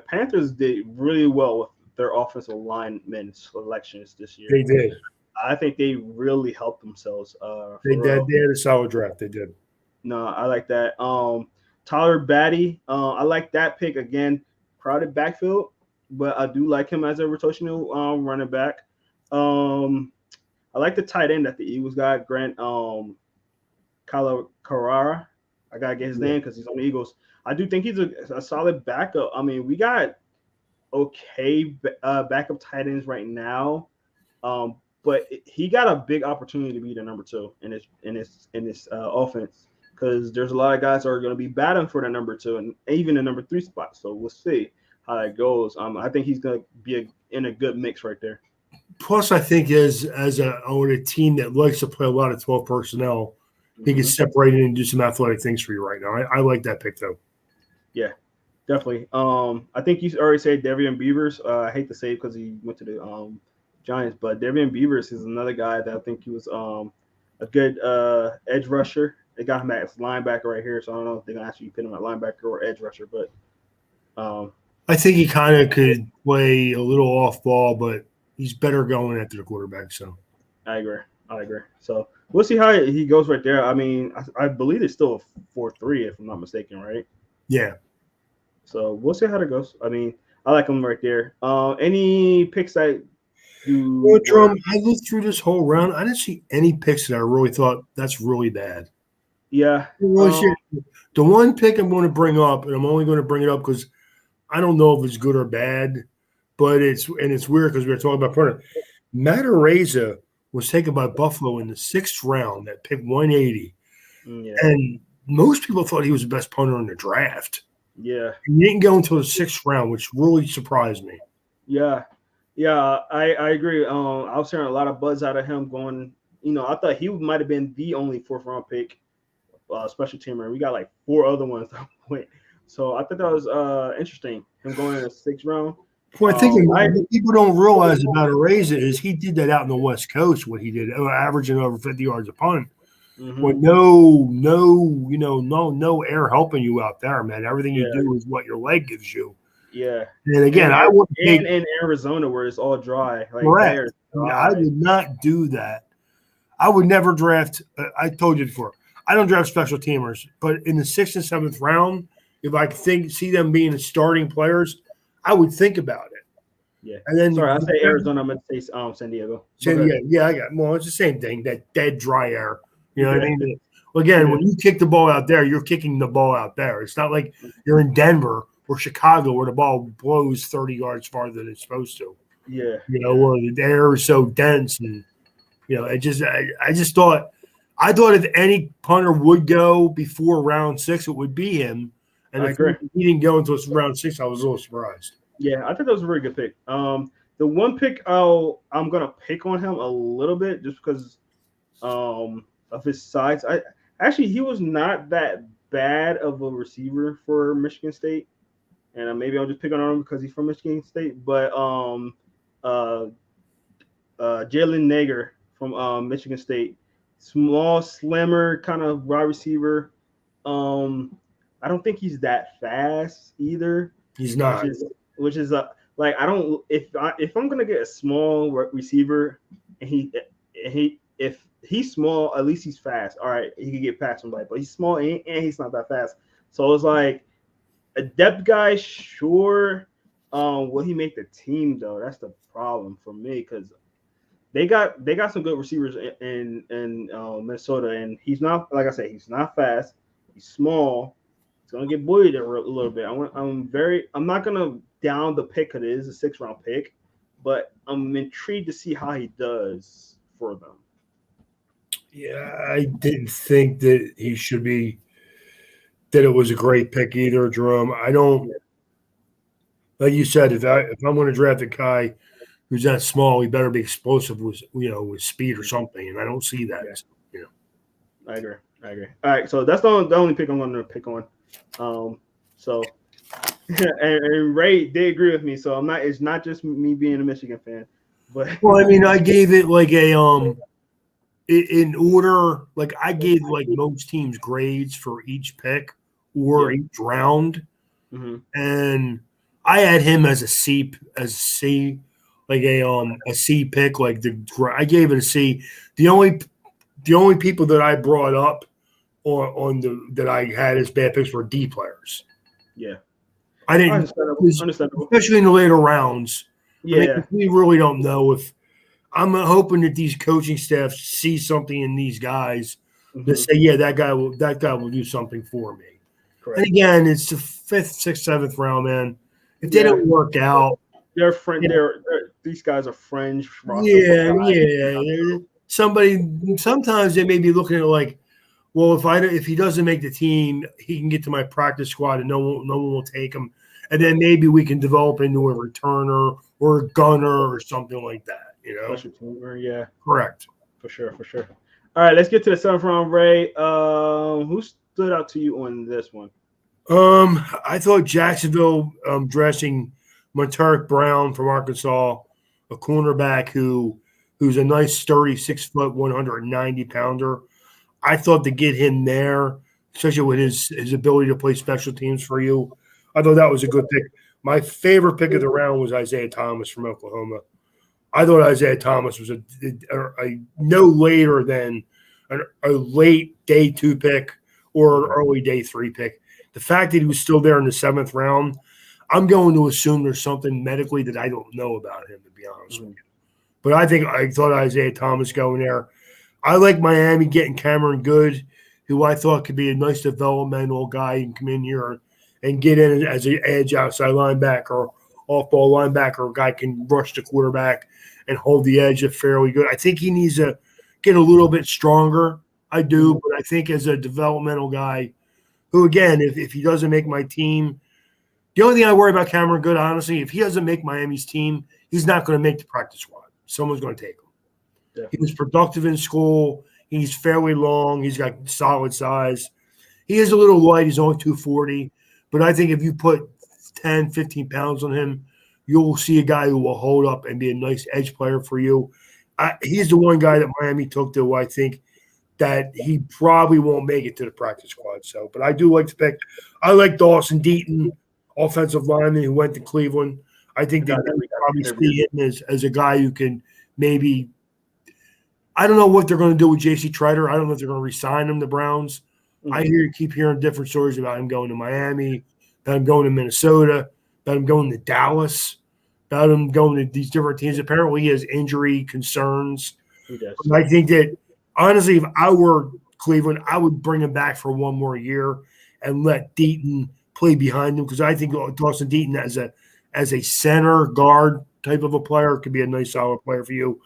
Panthers did really well with their offensive lineman selections this year. They did. I think they really helped themselves. They did. They had a solid draft. They did. No, I like that. Tyler Batty, I like that pick again. Crowded backfield, but I do like him as a rotational running back. I like the tight end that the Eagles got, Grant Carrara. I gotta get his name because he's on the Eagles. I do think he's a solid backup. I mean, we got okay backup tight ends right now. But he got a big opportunity to be the number 2 in this offense because there's a lot of guys that are going to be battling for the number 2 and even the number 3 spot. So we'll see how that goes. I think he's going to be in a good mix right there. Plus, I think on a team that likes to play a lot of 12 personnel, he can separate it and do some athletic things for you right now. I like that pick though. Yeah, definitely. I think you already said Deviant Beavers. I hate to say it because he went to the Giants, but Deviant Beavers is another guy that I think he was a good edge rusher. They got him as linebacker right here, so I don't know if they're gonna actually put him at linebacker or edge rusher, but I think he kind of could play a little off ball, but he's better going after the quarterback. So I agree. So we'll see how he goes right there. I mean, I believe it's still a 4-3 if I'm not mistaken, right? Yeah. So we'll see how that goes. I mean, I like him right there. Any picks that you? Well, Drum, I looked through this whole round. I didn't see any picks that I really thought that's really bad. Yeah. The one pick I'm going to bring up, and I'm only going to bring it up because I don't know if it's good or bad, but it's weird because we were talking about punter. Matt Araiza was taken by Buffalo in the 6th round at pick 180. Yeah. And most people thought he was the best punter in the draft. Yeah. And he didn't go until the 6th round, which really surprised me. Yeah. I agree. I was hearing a lot of buzz out of him going. I thought he might have been the only 4th round pick, special teamer. We got like 4 other ones that went. So I thought that was interesting. Him going in the 6th round. Well, I think what people don't realize about Araiza is he did that out in the West Coast. What he did, averaging over 50 yards a punt, with no air helping you out there, man. Everything you do is what your leg gives you. Yeah. And again, I would in Arizona where it's all dry. Like correct. I would not do that. I would never draft. I told you before. I don't draft special teamers, but in the 6th and 7th round, if I see them being starting players, I would think about it. Yeah. And then I say Arizona. I'm going to say San Diego. San Diego. Yeah, I got. Well, it's the same thing. That dead dry air. You know what I mean? Well, again, when you kick the ball out there, you're kicking the ball out there. It's not like you're in Denver or Chicago where the ball blows 30 yards farther than it's supposed to. Yeah. Where the air is so dense, and I just thought if any punter would go before round 6, it would be him. And if he didn't go until round 6, I was a little surprised. Yeah, I think that was a very good pick. The one pick I'm gonna pick on him a little bit just because of his size. He was not that bad of a receiver for Michigan State, and maybe I'll just pick on him because he's from Michigan State. But Jalen Nager from Michigan State, small, slimmer kind of wide receiver. I don't think he's that fast either. He's not. Which is like I don't if I'm gonna get a small receiver and if he's small, at least he's fast. All right, he can get past somebody, but he's small and he's not that fast. So it's like a depth guy, sure. Will he make the team though? That's the problem for me because they got some good receivers in Minnesota, and he's not, like I said, he's not fast. He's small. He's gonna get bullied a little bit. I'm not gonna down the pick because it is a 6th round pick, but I'm intrigued to see how he does for them. Yeah, I didn't think that he should be. That it was a great pick either, Jerome. I don't. Like you said, if I'm going to draft a guy who's that small, he better be explosive with speed or something, and I don't see that. Yeah. I agree. All right, so that's the only pick I'm going to pick on. And Ray, they agree with me, so I'm not. It's not just me being a Michigan fan, but well, I mean, I gave it like a in order. Like I gave like most teams grades for each pick or each round, and I had him as a C, like a C pick. Like I gave it a C. The only people that I brought up that I had as bad picks were D players. Yeah. I didn't, understandable. Especially in the later rounds. Yeah. I mean, we really don't know if I'm hoping that these coaching staffs see something in these guys that say, yeah, that guy will do something for me. Correct. And again, it's the 5th, 6th, 7th round, man. If they don't work out, they're friend. These guys are fringe. Yeah. Sometimes they may be looking at like, well, if he doesn't make the team, he can get to my practice squad and no one will take him, and then maybe we can develop into a returner or a gunner or something like that. Special teamer, yeah, correct, for sure. All right, let's get to the 7th round, Ray. Who stood out to you on this one? I thought Jacksonville dressing Monteric Brown from Arkansas, a cornerback who's a nice sturdy 6 foot 190 pounder. I thought to get him there, especially with his ability to play special teams for you, I thought that was a good pick. My favorite pick of the round was Isaiah Thomas from Oklahoma. I thought Isaiah Thomas was a no later than a late day 2 pick or an early day 3 pick. The fact that he was still there in the 7th round, I'm going to assume there's something medically that I don't know about him, to be honest with you. But I thought Isaiah Thomas going there. I like Miami getting Cameron Good, who I thought could be a nice developmental guy and come in here and get in as an edge outside linebacker, off-ball linebacker, a guy can rush the quarterback and hold the edge fairly good. I think he needs to get a little bit stronger. I do, but I think as a developmental guy, who, again, if he doesn't make my team, the only thing I worry about Cameron Good, honestly, if he doesn't make Miami's team, he's not going to make the practice squad. Someone's going to take him. Yeah. He was productive in school. He's fairly long. He's got solid size. He is a little light. He's only 240. But I think if you put 10, 15 pounds on him, you'll see a guy who will hold up and be a nice edge player for you. He's the one guy that Miami took to, I think, that he probably won't make it to the practice squad. So, but I do like to pick. I like Dawson Deaton, offensive lineman who went to Cleveland. I think they probably see him as a guy who can maybe – I don't know what they're going to do with J.C. Treader. I don't know if they're going to re-sign him, the Browns. Mm-hmm. I keep hearing different stories about him going to Miami, about him going to Minnesota, about him going to Dallas, about him going to these different teams. Apparently he has injury concerns. I think that – honestly, if I were Cleveland, I would bring him back for one more year and let Deaton play behind him because I think Dawson Deaton as a center guard type of a player could be a nice solid player for you.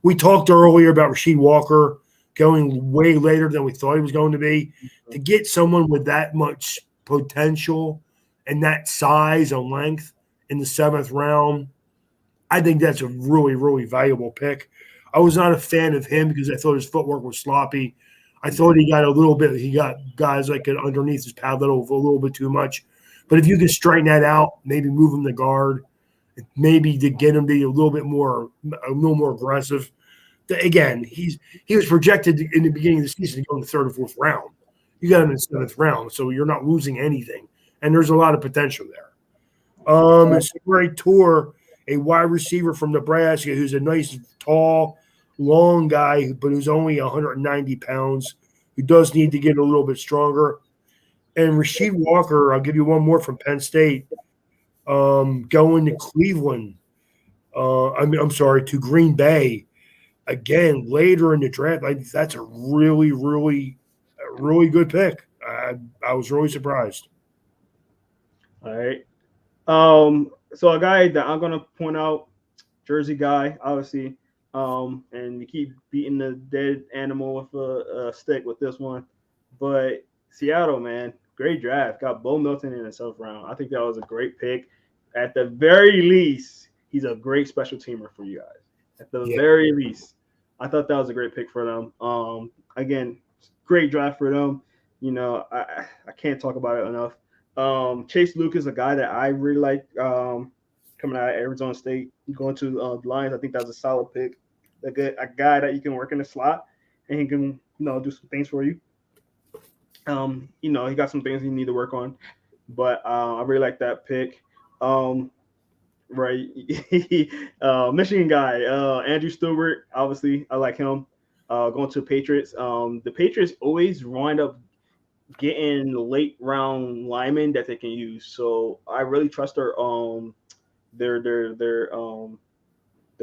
We talked earlier about Rasheed Walker going way later than we thought he was going to be. To get someone with that much potential and that size and length in the 7th round, I think that's a really, really valuable pick. I was not a fan of him because I thought his footwork was sloppy. I thought he got guys like underneath his pad a little bit too much. But if you can straighten that out, maybe move him to guard, maybe to get him to be a little more aggressive. Again, he was projected in the beginning of the season to go in the 3rd or 4th round. You got him in the 7th round, so you're not losing anything. And there's a lot of potential there. It's a great tour, a wide receiver from Nebraska who's a nice, tall, long guy, but who's only 190 pounds, who does need to get a little bit stronger. And Rasheed Walker, I'll give you one more from Penn State, going to Cleveland. To Green Bay. Again, later in the draft, that's a really, really, really good pick. I was really surprised. All right. So a guy that I'm going to point out, Jersey guy, obviously. And you keep beating the dead animal with a stick with this one. But Seattle, man, great draft. Got Bo Milton in the 7th round. I think that was a great pick. At the very least, he's a great special teamer for you guys. At the very least. I thought that was a great pick for them. Again, great draft for them. You know, I can't talk about it enough. Chase Lucas, a guy that I really like coming out of Arizona State, going to the Lions. I think that was a solid pick. A guy that you can work in the slot and he can, do some things for you. He got some things he need to work on, but I really like that pick. Right. Michigan guy, Andrew Stewart, obviously I like him. Going to the Patriots. The Patriots always wind up getting late round linemen that they can use. So I really trust their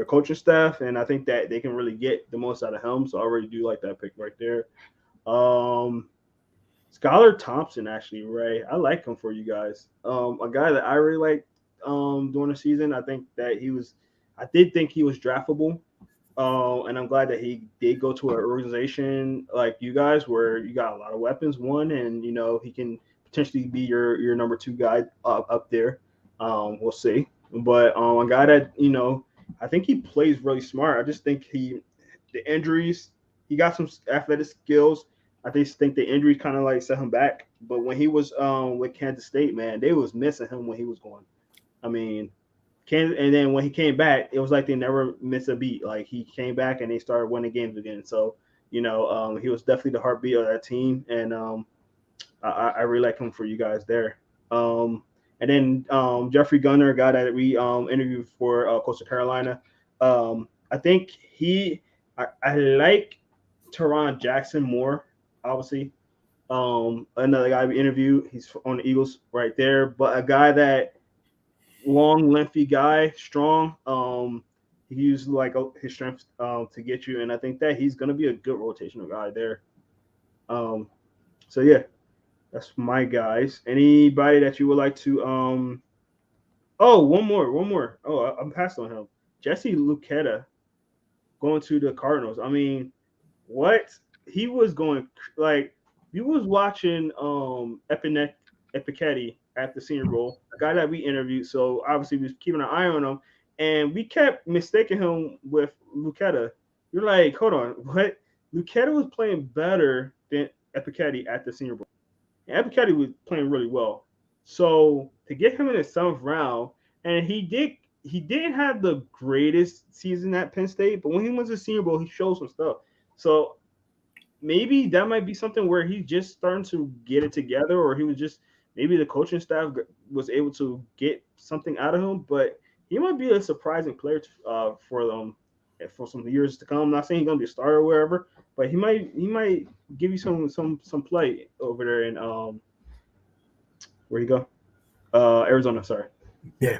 coaching staff, and I think that they can really get the most out of him. So I really do like that pick right there. Skyler Thompson, actually, Ray, I like him for you guys. A guy that I really like during the season. I did think he was draftable. And I'm glad that he did go to an organization like you guys where you got a lot of weapons, and he can potentially be your number 2 guy up there. We'll see. But a guy that, I think he plays really smart. I just think the injuries, he got some athletic skills. I think the injury kind of like set him back. But when he was with Kansas State, man, they was missing him when he was going. I mean, and then when he came back, it was like they never missed a beat. Like he came back and they started winning games again. So he was definitely the heartbeat of that team, and I really like him for you guys there. And then Jeffrey Gunner, a guy that we interviewed for Coastal Carolina. I think I like Teron Jackson more, obviously. Another guy we interviewed, he's on the Eagles right there, but a guy that long, lengthy guy, strong. He used like his strength to get you, and I think that he's gonna be a good rotational guy there. So yeah, that's my guys. Anybody that you would like to Oh, one more. Oh, I'm passed on him. Jesse Luketa going to the Cardinals. I mean, what? He was going like you was watching Epiketti at the Senior Bowl, a guy that we interviewed. So obviously we was keeping an eye on him, and we kept mistaking him with Luketa. You're like, hold on, what? Luketa was playing better than Epiketti at the Senior Bowl. And Epiketti was playing really well. So to get him in the 7th round, and he didn't have the greatest season at Penn State, but when he went to the Senior Bowl, he showed some stuff. So maybe that might be something where he's just starting to get it together, or he was just maybe the coaching staff was able to get something out of him. But he might be a surprising player for them for some years to come. I'm not saying he's gonna be a starter or wherever, but he might give you some play over there in where you go, Arizona. Sorry. Yeah.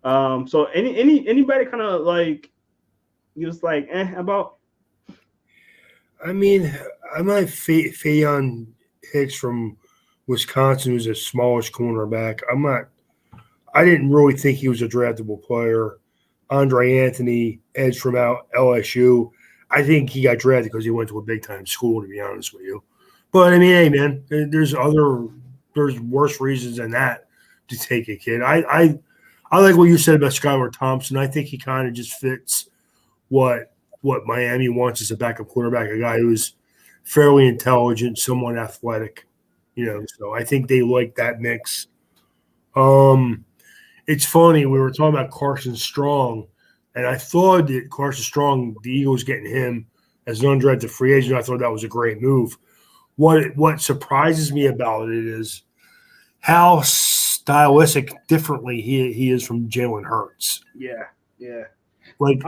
So anybody kind of like you was like about. I mean, I might Fayon Hicks from Wisconsin, who's a smallish cornerback. I didn't really think he was a draftable player. Andre Anthony, edge from out LSU. I think he got drafted because he went to a big time school, to be honest with you. But I mean, hey man, there's worse reasons than that to take a kid. I like what you said about Skyler Thompson. I think he kind of just fits what Miami wants as a backup quarterback, a guy who's fairly intelligent, somewhat athletic, So I think they like that mix. It's funny, we were talking about Carson Strong, and I thought that Carson Strong, the Eagles getting him as an undrafted free agent, I thought that was a great move. What surprises me about it is how stylistic differently he is from Jalen Hurts. Yeah. Like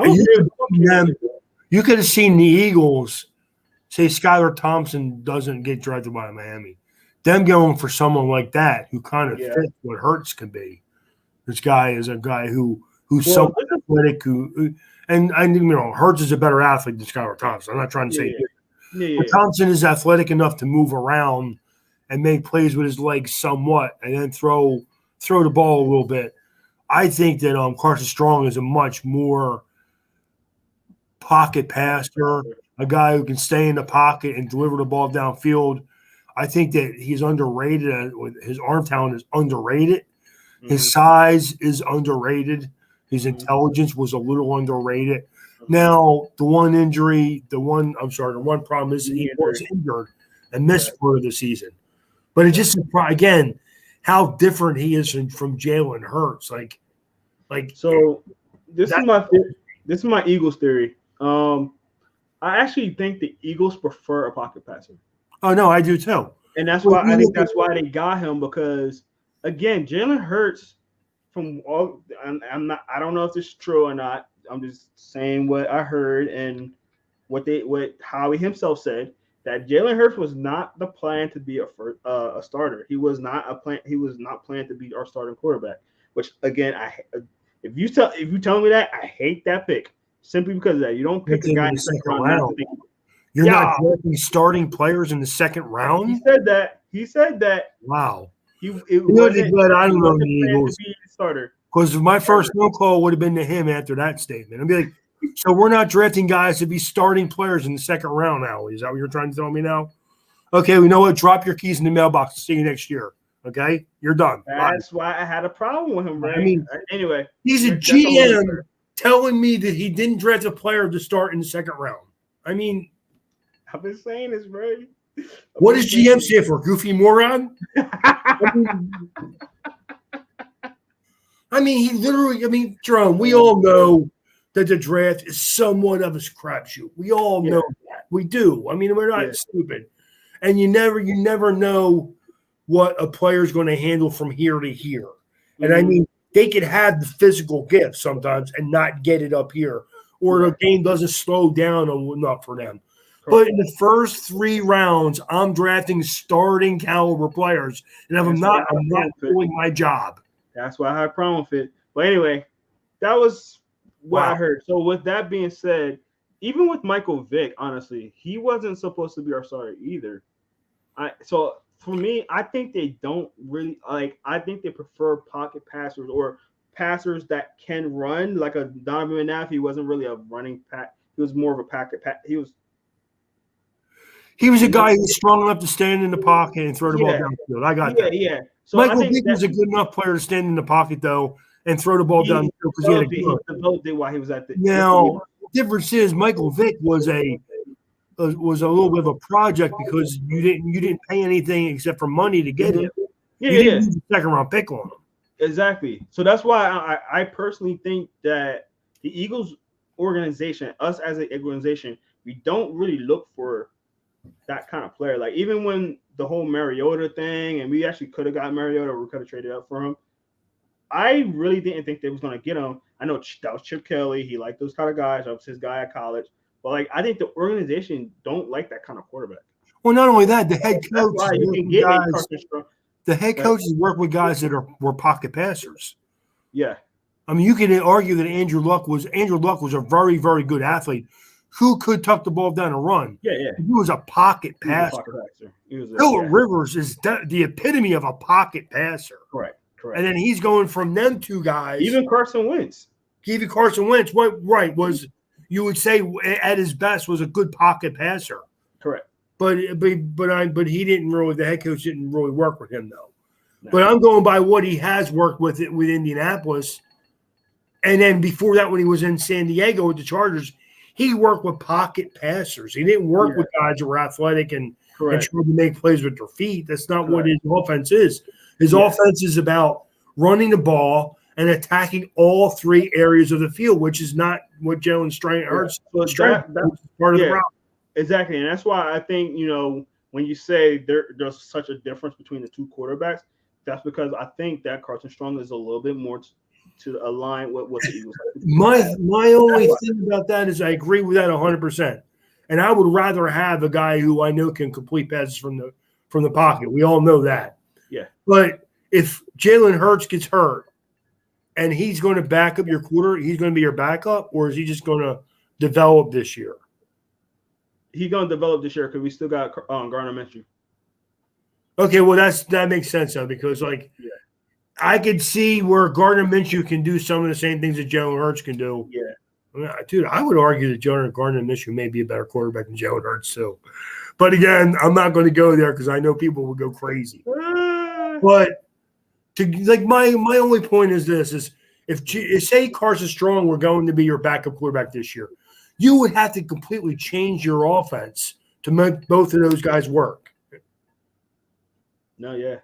you could have seen the Eagles say Skyler Thompson doesn't get drafted by Miami. Them going for someone like that who kind of fits what Hurts can be. This guy is a guy who's somewhat athletic, and Hurts is a better athlete than Skyler Thompson. I'm not trying to say but Thompson is athletic enough to move around and make plays with his legs somewhat, and then throw the ball a little bit. I think that Carson Strong is a much more pocket passer, a guy who can stay in the pocket and deliver the ball downfield. I think that he's underrated. His arm talent is underrated. Mm-hmm. His size is underrated. His intelligence was a little underrated. Now, the one problem is he was injured and missed part of the season. But it just, again, how different he is from Jalen Hurts. So this is my Eagles theory. I actually think the Eagles prefer a pocket passer. Oh no, I do too. And that's why I think that's why they got him, because again, Jalen Hurts from all I don't know if this is true or not. I'm just saying what I heard and what Howie himself said, that Jalen Hurts was not the plan to be a starter. He was not planned to be our starting quarterback. Which again, if you tell me that, I hate that pick simply because of that. You don't pick a guy in the second round. You're not drafting starting players in the second round. He said that. Wow. I don't know the Eagles starter. Because my first no call would have been to him after that statement. I'd be like, so we're not drafting guys to be starting players in the second round now. Is that what you're trying to tell me now? Okay, we know what? Drop your keys in the mailbox. See you next year. Okay? You're done. That's why I had a problem with him, right? I mean, anyway. He's a GM telling me that he didn't draft a player to start in the second round. I mean, I've been saying this, bro. What does GM stand for? Goofy moron? I mean, he literally, Jerome, we all know that the draft is somewhat of a crapshoot. We all know that. We do. I mean, we're not stupid. And you never know what a player's going to handle from here to here. And I mean, they could have the physical gift sometimes and not get it up here, or the game doesn't slow down enough for them. But in the first 3 rounds, I'm drafting starting caliber players, and if I'm not doing my job. That's why I have a problem with it. But anyway, that was what I heard. So with that being said, even with Michael Vick, honestly, he wasn't supposed to be our starter either. So for me, I think they don't really I think they prefer pocket passers or passers that can run, like a Donovan McNabb. He wasn't really a running pack. He was more of a pocket pass. He was a guy who was strong enough to stand in the pocket and throw the ball downfield. I got that. Yeah. So Michael Vick was a good enough player to stand in the pocket, though, and throw the ball downfield because he had a gun. He developed it while he was at the. Now, the difference is Michael Vick was a little bit of a project because you didn't pay anything except for money to get him. You didn't use a 2nd-round pick on him. Exactly. So that's why I personally think that the Eagles organization, us as an organization, we don't really look for that kind of player. Like even when the whole Mariota thing, and we actually could have got Mariota, we could have traded up for him. I really didn't think they was going to get him. I know that was Chip Kelly. He liked those kind of guys. That was his guy at college. But I think the organization don't like that kind of quarterback. Well, not only that, the head coach. That's why you can get the head coaches work with guys that were pocket passers. Yeah. I mean, you can argue that Andrew Luck was a very, very good athlete who could tuck the ball down and run. Yeah. He was a pocket passer. Phillip Rivers is the epitome of a pocket passer. Correct. And then he's going from them 2 guys. Even Carson Wentz. Was you would say at his best was a good pocket passer. Correct. But he didn't really. The head coach didn't really work with him though. No. But I'm going by what he has worked with Indianapolis, and then before that, when he was in San Diego with the Chargers, he worked with pocket passers. He didn't work with guys who were athletic and trying to make plays with their feet. That's not what his offense is. His offense is about running the ball and attacking all 3 areas of the field, which is not what Jalen Hurts is part of the problem. Exactly, and that's why I think when you say there's such a difference between the 2 quarterbacks, that's because I think that Carson Strong is a little bit more to align with what the Eagles have. My only thing about that is I agree with that 100%, and I would rather have a guy who I know can complete passes from the pocket. We all know that. Yeah, but if Jalen Hurts gets hurt and he's going to back up your quarter, he's going to be your backup, or is he just going to develop this year? He's going to develop this year because we still got Gardner Minshew. Okay, well that makes sense though, because I could see where Gardner Minshew can do some of the same things that Jalen Hurts can do. Yeah, dude, I would argue that Gardner Minshew may be a better quarterback than Jalen Hurts too. But again, I'm not going to go there because I know people will go crazy. But my only point is this: is if say Carson Strong were going to be your backup quarterback this year, you would have to completely change your offense to make both of those guys work. No, yeah.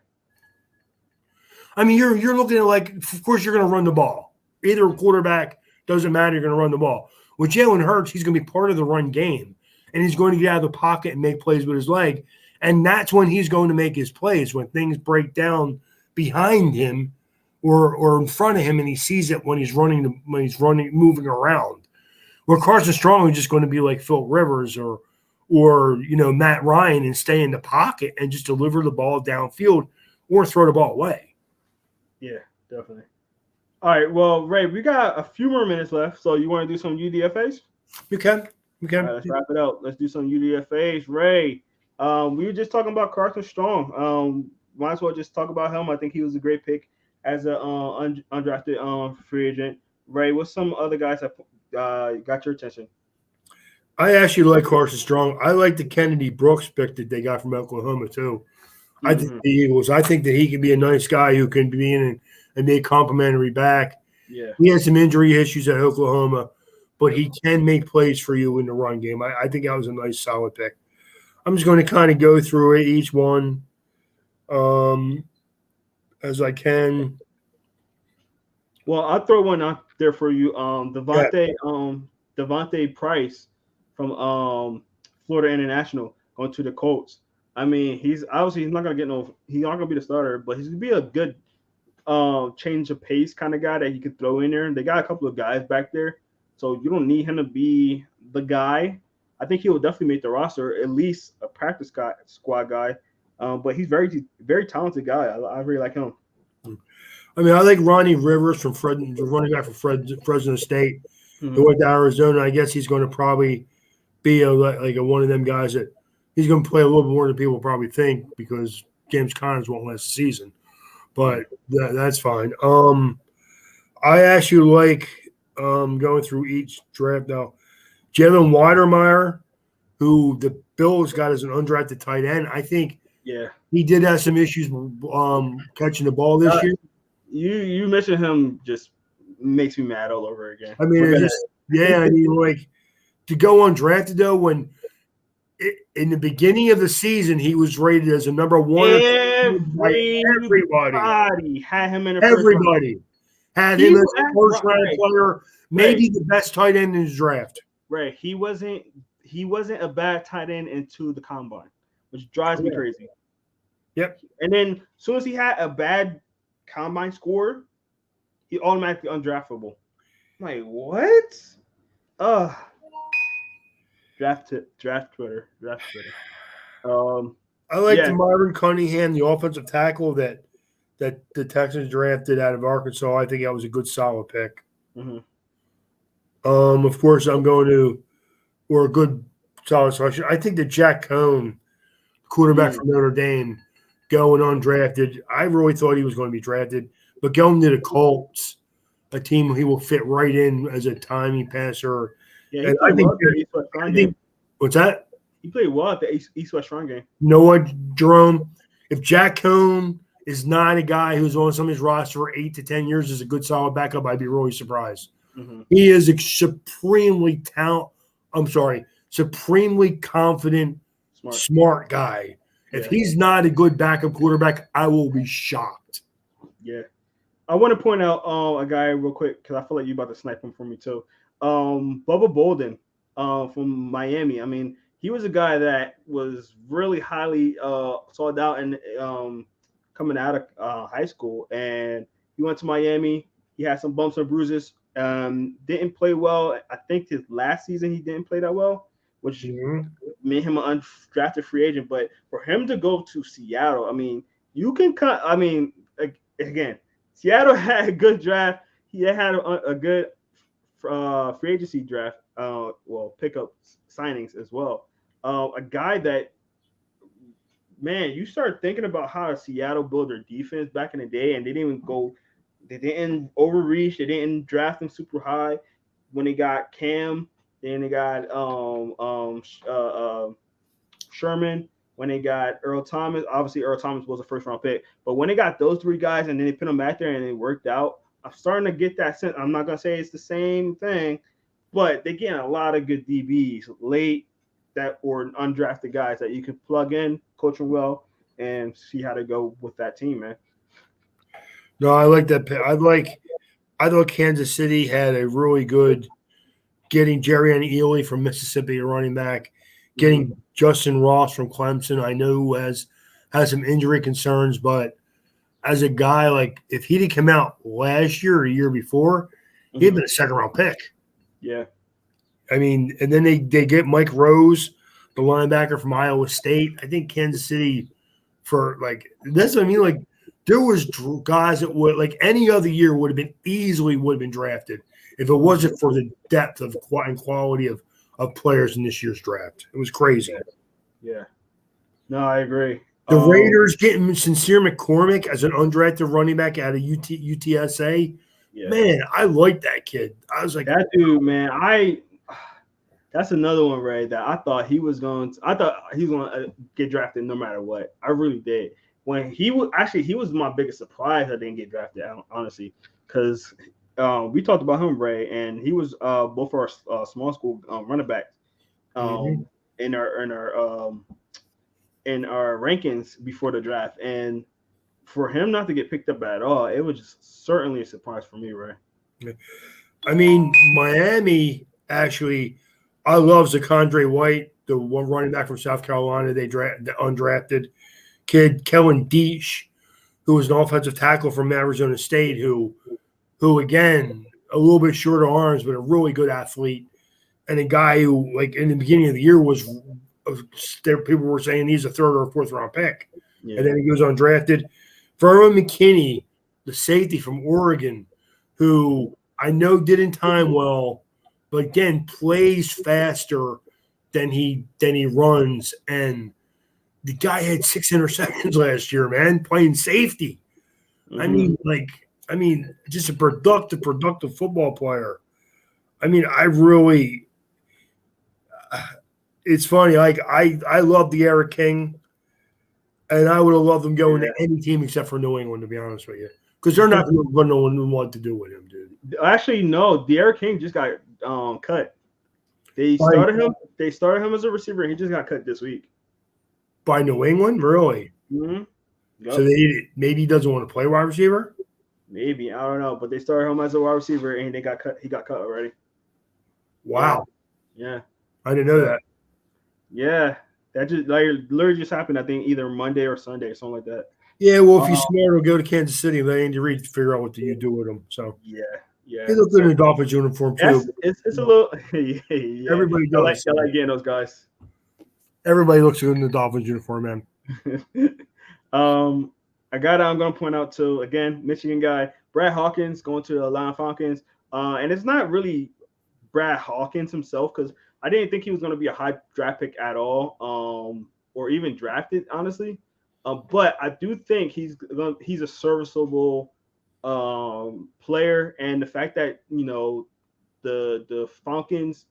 I mean, you're looking at of course you're going to run the ball. Either quarterback, doesn't matter, you're going to run the ball. With Jalen Hurts, he's going to be part of the run game, and he's going to get out of the pocket and make plays with his leg, and that's when he's going to make his plays, when things break down behind him or in front of him, and he sees it when he's moving around. Where Carson Strong is just going to be like Phil Rivers or Matt Ryan and stay in the pocket and just deliver the ball downfield or throw the ball away. Yeah, definitely. All right, well, Ray, we got a few more minutes left, so you want to do some UDFAs? You can. All right, let's wrap it up. Let's do some UDFAs. Ray, we were just talking about Carson Strong. Might as well just talk about him. I think he was a great pick as an undrafted free agent. Ray, what's some other guys that got your attention? I actually like Carson Strong. I like the Kennedy Brooks pick that they got from Oklahoma too. I think the Eagles. I think that he can be a nice guy who can be in and be a complimentary back. Yeah, he had some injury issues at Oklahoma, but he can make plays for you in the run game. I think that was a nice, solid pick. I'm just going to kind of go through it, each one as I can. Well, I'll throw one out there for you. Devonte Price from Florida International going to the Colts. I mean, he's not gonna he's not gonna be the starter, but he's gonna be a good change of pace kind of guy that he could throw in there. They got a couple of guys back there, so you don't need him to be the guy. I think he will definitely make the roster, at least a practice squad guy. But he's very, very talented guy. I really like him. I mean, I like Ronnie Rivers from the running back from Fresno State. Mm-hmm. Who went to Arizona. I guess he's going to probably be one of them guys that he's going to play a little bit more than people probably think because James Conner won't last the season. But that's fine. I actually like going through each draft now. Jalen Weidermeyer, who the Bills got as an undrafted tight end, I think he did have some issues catching the ball this year. You mentioned him just makes me mad all over again. I mean, like to go undrafted though, when in the beginning of the season he was rated as a number one. Everybody had him in the Everybody had him as a first round player, maybe the best tight end in his draft. Right, he wasn't a bad tight end into the combine, which drives me crazy. Yep. And then as soon as he had a bad combine score, he automatically undraftable. I'm like, what? Draft Twitter. I like the Myron Cunningham, the offensive tackle that the Texans drafted out of Arkansas. I think that was a good, solid pick. Mm-hmm. Of course, I'm going to, or a good, solid selection. I think that Jack Cohn, quarterback from Notre Dame, going undrafted. I really thought he was going to be drafted, but going to the Colts, a team he will fit right in as a timing passer. Yeah, I think what's that? He played well at the East-West run game. You know what, Jerome? If Jack Cohn is not a guy who's on somebody's roster for 8 to 10 years as a good, solid backup, I'd be really surprised. Mm-hmm. He is a supremely confident, smart guy. If he's not a good backup quarterback, I will be shocked. Yeah. I want to point out a guy real quick because I feel like you're about to snipe him for me too. Bubba Bolden from Miami. I mean, he was a guy that was really highly sought out and coming out of high school. And he went to Miami. He had some bumps and bruises. Didn't play well. I think his last season he didn't play that well, which made him an undrafted free agent. But for him to go to Seattle, I mean, you can cut. I mean, again, Seattle had a good draft. He had a good free agency draft. Pickup signings as well. A guy that, man, you start thinking about how Seattle built their defense back in the day, and they didn't overreach. They didn't draft him super high. When they got Cam, then they got Sherman. When they got Earl Thomas, obviously Earl Thomas was a first-round pick. But when they got those three guys and then they put them back there and it worked out, I'm starting to get that sense. I'm not going to say it's the same thing, but they're getting a lot of good DBs late or undrafted guys that you can plug in, coach them well, and see how to go with that team, man. No, I like that pick. I thought Kansas City had a really good getting Jerrion Ealy from Mississippi, a running back, getting Justin Ross from Clemson. I know has some injury concerns, but as a guy, like if he did come out last year or a year before, he'd been a second-round pick. Yeah. I mean, and then they get Mike Rose, the linebacker from Iowa State. I think Kansas City that's what I mean. Like there was guys that would any other year would have been drafted if it wasn't for the depth of and quality of players in this year's draft. It was crazy. Yeah. No, I agree. The Raiders getting Sincere McCormick as an undrafted running back out of UTSA. Yeah. Man, I like that kid. I was like, that dude, man. That's another one, Ray, that I thought he was going to get drafted no matter what. I really did. When he was my biggest surprise I didn't get drafted, honestly, because we talked about him, Ray, and he was both our small school running backs in our in our rankings before the draft, and for him not to get picked up at all, it was just certainly a surprise for me, Ray. I mean, Miami actually, I love Zakondre White, the one running back from South Carolina. They drafted the undrafted kid, Kellen Deach, who was an offensive tackle from Arizona State, who again, a little bit shorter arms, but a really good athlete. And a guy who, like, in the beginning of the year people were saying he's a third or fourth round pick. Yeah. And then he goes undrafted. Vernon McKinney, the safety from Oregon, who I know didn't time well, but again, plays faster than he runs. And the guy had 6 interceptions last year, man, playing safety. Mm-hmm. I mean, just a productive football player. I mean, it's funny. Like, I love the Eric King, and I would have loved him going to any team except for New England, to be honest with you, because they're not going to know what to do with him, dude. Actually, no. The Eric King just got cut. They started him. They started him as a receiver, and he just got cut this week. By New England, really? Mm-hmm. Yep. So maybe he doesn't want to play wide receiver. Maybe, I don't know, but they started him as a wide receiver, and they got cut. He got cut already. Wow. Yeah. I didn't know that. Yeah, that just literally just happened. I think either Monday or Sunday or something like that. Yeah, well, if you're smart, we'll go to Kansas City and let Andy Reid figure out what you do with him. So yeah. He looked good in the Dolphins uniform too. It's a little. Yeah. Everybody does. I like getting those guys. Everybody looks good in the Dolphins uniform, man. A guy that I'm going to point out to, again, Michigan guy, Brad Hawkins, going to the Atlanta Falcons. And it's not really Brad Hawkins himself, because I didn't think he was going to be a high draft pick at all, or even drafted, honestly. But I do think he's a serviceable player, and the fact that the Falcons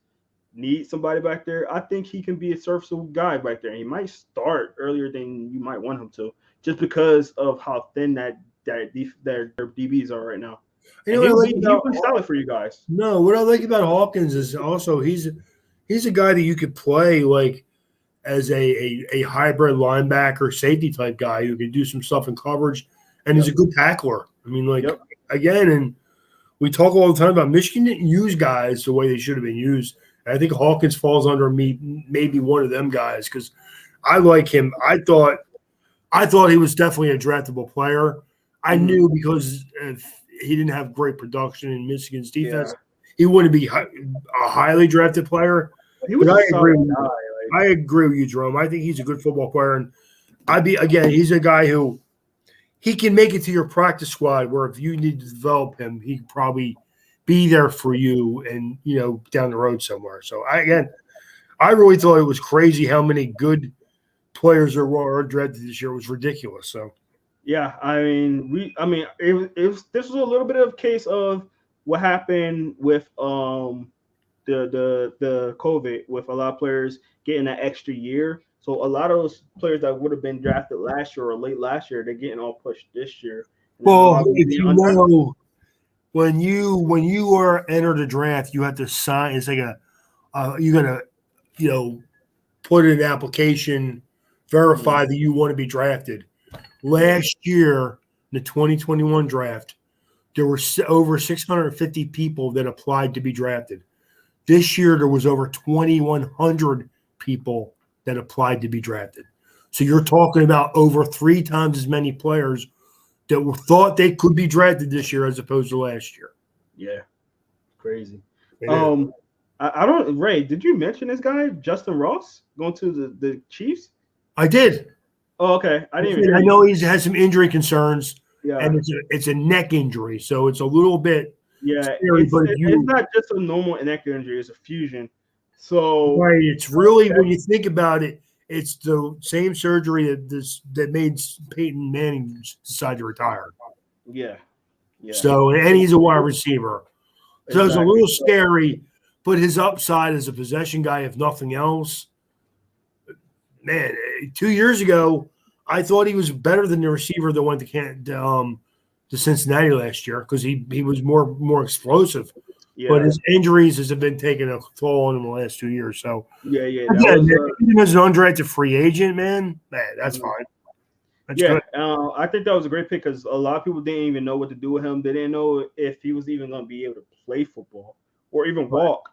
need somebody back there, I think he can be a serviceable guy back there. And he might start earlier than you might want him to, just because of how thin their DBs are right now. He'll be solid for you guys. No, what I like about Hawkins is also he's a guy that you could play like as a hybrid linebacker, safety type guy who can do some stuff in coverage, and he's a good tackler. I mean, again, and we talk all the time about Michigan didn't use guys the way they should have been used. And I think Hawkins falls under maybe one of them guys, because I like him. I thought he was definitely a draftable player. I knew because if he didn't have great production in Michigan's defense, he wouldn't be a highly drafted player. I agree with you, Jerome. I think he's a good football player, and he's a guy who he can make it to your practice squad, where if you need to develop him, he could probably be there for you and down the road somewhere. So I really thought it was crazy how many good players there were drafted this year. It was ridiculous. So yeah, this was a little bit of a case of what happened with the COVID, with a lot of players getting that extra year. So a lot of those players that would have been drafted last year or late last year, they're getting all pushed this year. Well, when you are entered a draft, you have to sign. It's like you got to put in an application, verify that you want to be drafted. Last year, the 2021 draft, there were over 650 people that applied to be drafted. This year, there was over 2,100 people that applied to be drafted. So you're talking about over 3 times as many players that thought they could be drafted this year as opposed to last year. Yeah, crazy. I don't. Ray, did you mention this guy, Justin Ross, going to the Chiefs? I did. Oh, okay. I didn't. I know he's had some injury concerns. Yeah, and it's a neck injury, so it's a little bit. Yeah, it's not just a normal neck injury; it's a fusion. So right, it's really when you think about it, it's the same surgery that made Peyton Manning decide to retire. Yeah. So and he's a wide receiver, so it's a little scary. But his upside as a possession guy, if nothing else, man. 2 years ago, I thought he was better than the receiver that went to Cincinnati last year because he was more explosive. But his injuries have been taking a toll on him the last 2 years. So yeah. Again, even as an undrafted free agent, man, that's fine. That's good. I think that was a great pick because a lot of people didn't even know what to do with him. They didn't know if he was even going to be able to play football or even walk.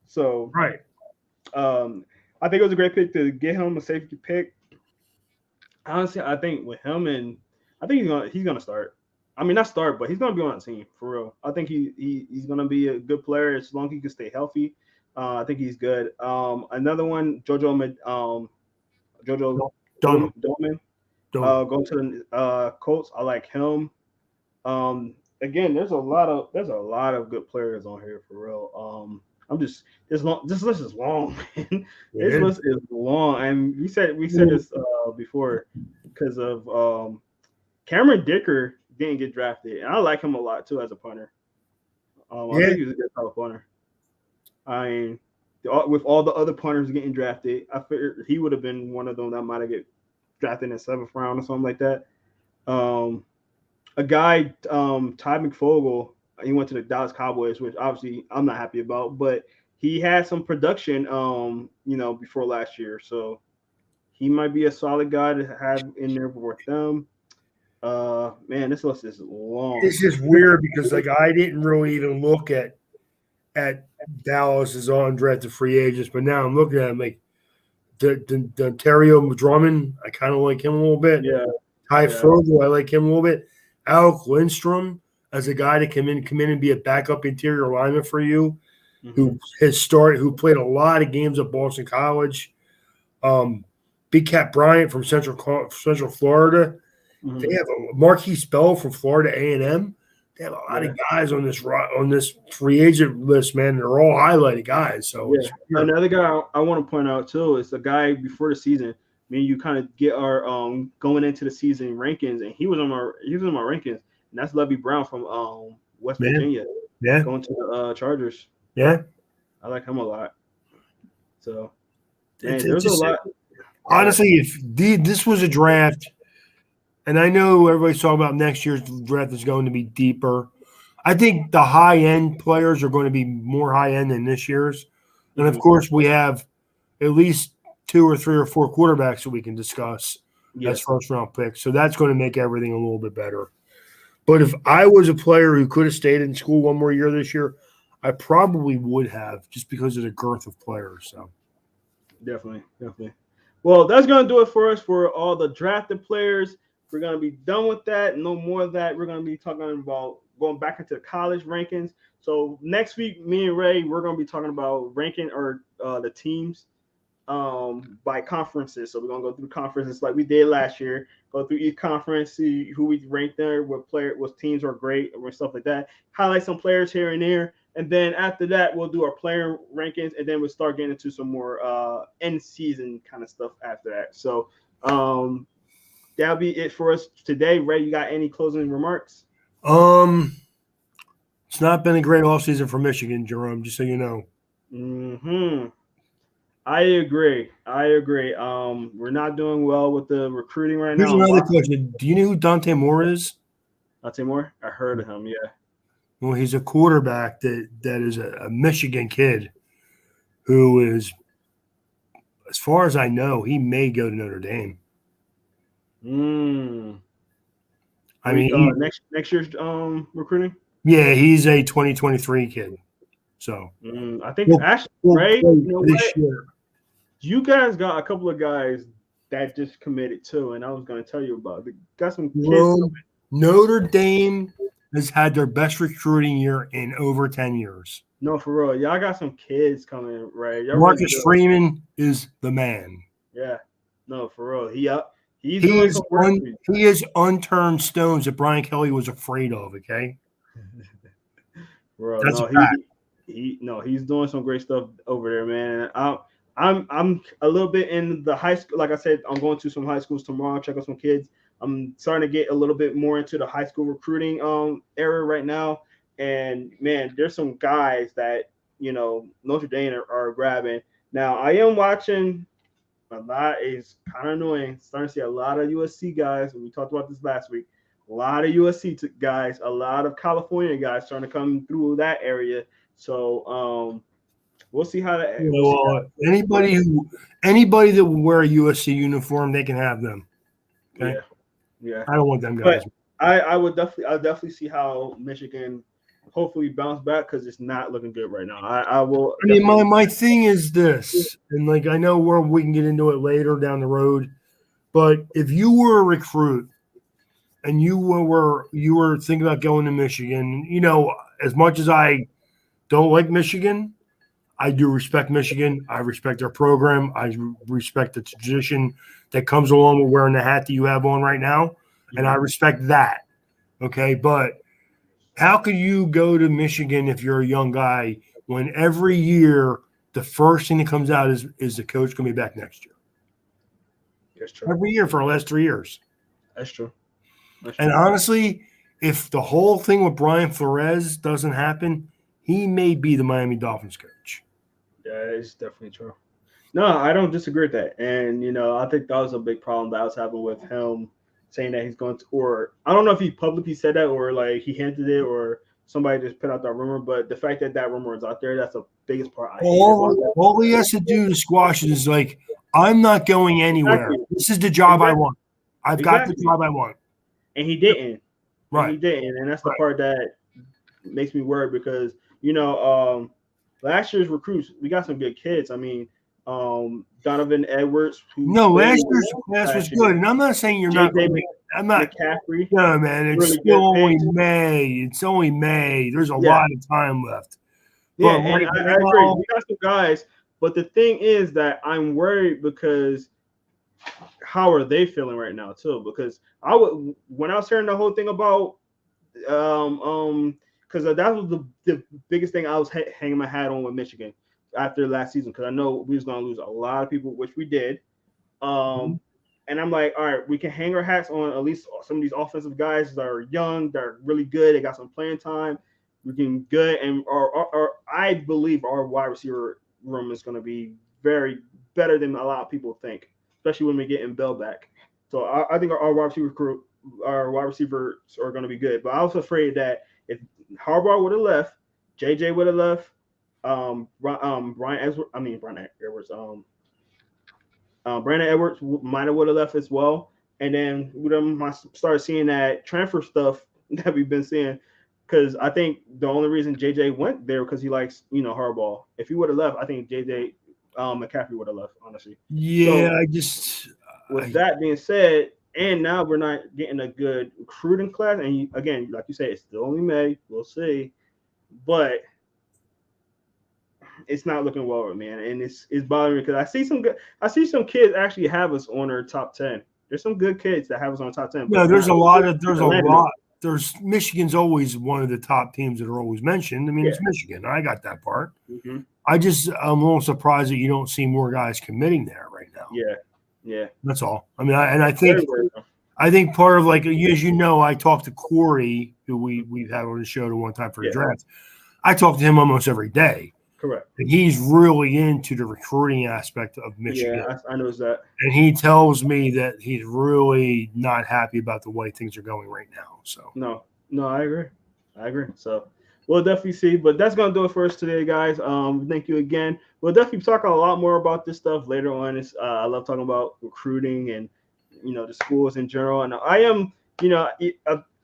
So, I think it was a great pick to get him a safety pick. Honestly, I think with him I think he's gonna start. I mean, not start, but he's gonna be on the team for real. I think he's gonna be a good player as long as he can stay healthy. I think he's good. Another one, Jojo Dolman. Going to the Colts. I like him. Again, there's a lot of good players on here for real. This list is long, man. This list is long, and we said this before because of Cameron Dicker didn't get drafted, and I like him a lot too as a punter. I think he was a good solid punter. I mean, with all the other punters getting drafted, I figured he would have been one of them that might have get drafted in the 7th round or something like that. A guy, Ty Mcfogle, he went to the Dallas Cowboys, which obviously I'm not happy about, but he had some production, before last year. So he might be a solid guy to have in there for them. Man, this list is long. It's just weird because I didn't really even look at Dallas as undrafted free agents, but now I'm looking at him like Dontario Drummond. I kind of like him a little bit. Yeah. Ty Fogel, I like him a little bit. Alec Lindstrom as a guy to come in and be a backup interior lineman for you, who played a lot of games at Boston College. Big Cat Bryant from Central Florida. They have a Marquise Bell from Florida A&M. They have a lot of guys on this free agent list, man. They're all highlighted guys. So another guy I want to point out too is the guy before the season. I mean, you kind of get our going into the season rankings, and he was on my rankings, and that's Levy Brown from West Virginia. Yeah, going to the Chargers. Yeah, I like him a lot. So, there's a lot. Honestly, if this was a draft, and I know everybody's talking about next year's draft is going to be deeper. I think the high end players are going to be more high end than this year's, and of course we have at least 2 or 3 or 4 quarterbacks that we can discuss as first round picks. So that's going to make everything a little bit better. But if I was a player who could have stayed in school one more year this year, I probably would have just because of the girth of players. So definitely. Well, that's going to do it for us for all the drafted players. We're going to be done with that. No more of that. We're going to be talking about going back into college rankings. So next week, me and Ray, we're going to be talking about ranking the teams by conferences. So we're gonna go through conferences like we did last year, go through each conference, see who we ranked there, what teams are great or stuff like that, highlight some players here and there, and then after that we'll do our player rankings, and then we'll start getting into some more end season kind of stuff after that. So that'll be it for us today. Ray, you got any closing remarks? It's not been a great offseason for Michigan, Jerome, just so you know. I agree. We're not doing well with the recruiting right now. Here's another question. Do you know who Dante Moore is? Dante Moore? I heard of him, yeah. Well, he's a quarterback that is a Michigan kid who is, as far as I know, he may go to Notre Dame. I mean, next year's recruiting? Yeah, he's a 2023 kid. So I think actually, Ray, you know what? You guys got a couple of guys that just committed too, and I was going to tell you about it. Got some kids. Notre Dame has had their best recruiting year in over 10 years. No, for real. Y'all got some kids coming, right? Marcus Freeman is the man. Yeah. No, for real. He is unturned stones that Brian Kelly was afraid of, okay? Bro, he's doing some great stuff over there, man. I'm a little bit in the high school. Like I said, I'm going to some high schools tomorrow, check out some kids. I'm starting to get a little bit more into the high school recruiting area right now. And man, there's some guys that, Notre Dame are grabbing. Now I am watching a lot. It's kind of annoying. Starting to see a lot of USC guys, and we talked about this last week. A lot of USC guys, a lot of California guys starting to come through that area. So we'll see how that. You We'll see know, how, anybody that will wear a USC uniform, they can have them. Okay? yeah, yeah. I don't want them But guys. I'll definitely see how Michigan hopefully bounce back because it's not looking good right now. I will. I mean, my thing is this, and like I know we can get into it later down the road, but if you were a recruit and you were thinking about going to Michigan, you know, as much as I don't like Michigan, I do respect Michigan. I respect their program. I respect the tradition that comes along with wearing the hat that you have on right now, and I respect that. Okay, but how could you go to Michigan if you're a young guy when every year the first thing that comes out is the coach going to be back next year? That's true. Every year for the last 3 years. That's true. And honestly, if the whole thing with Brian Flores doesn't happen, he may be the Miami Dolphins coach. Yeah, it's definitely true. No, I don't disagree with that. And, you know, I think that was a big problem that was happening with him saying that he's going to, or I don't know if he publicly said that or like he hinted it or somebody just put out that rumor. But the fact that that rumor is out there, that's the biggest part. All he has to do to squash it is like, I'm not going anywhere. Exactly. This is the job I want. I've got the job I want. And he didn't. Right. And he didn't. And that's the part that makes me worried because, you know, last year's recruits, we got some good kids. I mean, Donovan Edwards. Last year's class was good, and I'm not saying you're not. I'm not. McCaffrey. No, man, it's really still only May. It's only May. There's a lot of time left. Yeah, and I agree. We got some guys, but the thing is that I'm worried because how are they feeling right now too? Because when I was hearing the whole thing about because that was the biggest thing I was hanging my hat on with Michigan after last season because I know we was going to lose a lot of people, which we did. And I'm like, all right, we can hang our hats on at least some of these offensive guys that are young, that are really good. They got some playing time. We can good, and I believe our wide receiver room is going to be very better than a lot of people think, especially when we get in Bell back. So I think our wide receivers are going to be good. But I was afraid that if Harbaugh would have left, JJ would have left. Brandon Edwards might have would have left as well, and then we might start seeing that transfer stuff that we've been seeing. Because I think the only reason JJ went there because he likes Harbaugh. If he would have left, I think JJ McCaffrey would have left. Honestly, yeah. So, with that being said, and now we're not getting a good recruiting class, and again, like you say, it's still only May. We'll see, but it's not looking well with me, and it's bothering me because I see some kids actually have us on their top 10. There's some good kids that have us on top 10. Yeah, there's Michigan's always one of the top teams that are always mentioned. I mean, it's Michigan. I got that part. I'm a little surprised that you don't see more guys committing there right now. Yeah. That's all. I mean, I think part of like, as you know, I talked to Corey, who we've had on the show one time for the draft. I talk to him almost every day. Correct. And he's really into the recruiting aspect of Michigan. Yeah, I know that. And he tells me that he's really not happy about the way things are going right now. So no, I agree. So we'll definitely see. But that's gonna do it for us today, guys. Thank you again. We'll definitely talk a lot more about this stuff later on. I love talking about recruiting and the schools in general. And I am,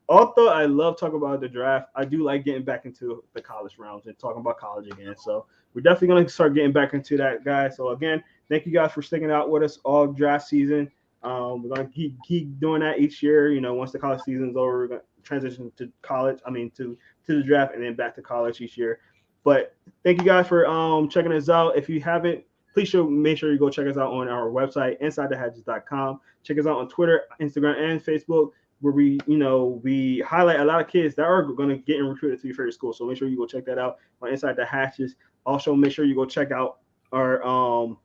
although I love talking about the draft, I do like getting back into the college rounds and talking about college again. So we're definitely going to start getting back into that, guys. So again, thank you guys for sticking out with us all draft season. We're going to keep doing that each year. Once the college season is over, we're going to transition to college. To the draft and then back to college each year. But thank you guys for checking us out. If you haven't, please make sure you go check us out on our website, InsideTheHatches.com. Check us out on Twitter, Instagram, and Facebook, where we highlight a lot of kids that are going to get recruited to your favorite school. So make sure you go check that out on Inside the Hatches. Also, make sure you go check out our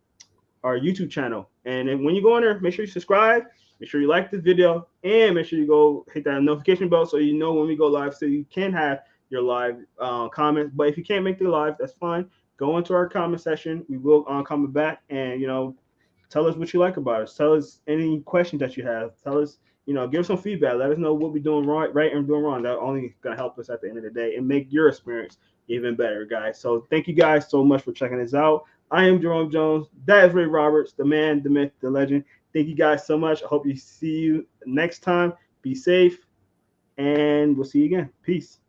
YouTube channel. And then when you go in there, make sure you subscribe, make sure you like the video, and make sure you go hit that notification bell so you know when we go live, so you can have your live comments. But if you can't make the live, that's fine. Go into our comment section. We will comment back and tell us what you like about us. Tell us any questions that you have. Tell us give us some feedback. Let us know what we're doing right and doing wrong. That only gonna help us at the end of the day and make your experience even better, guys. So thank you guys so much for checking us out. I am Jerome Jones. That is Ray Roberts, the man, the myth, the legend. Thank you guys so much. I hope you see you next time. Be safe, and we'll see you again. Peace.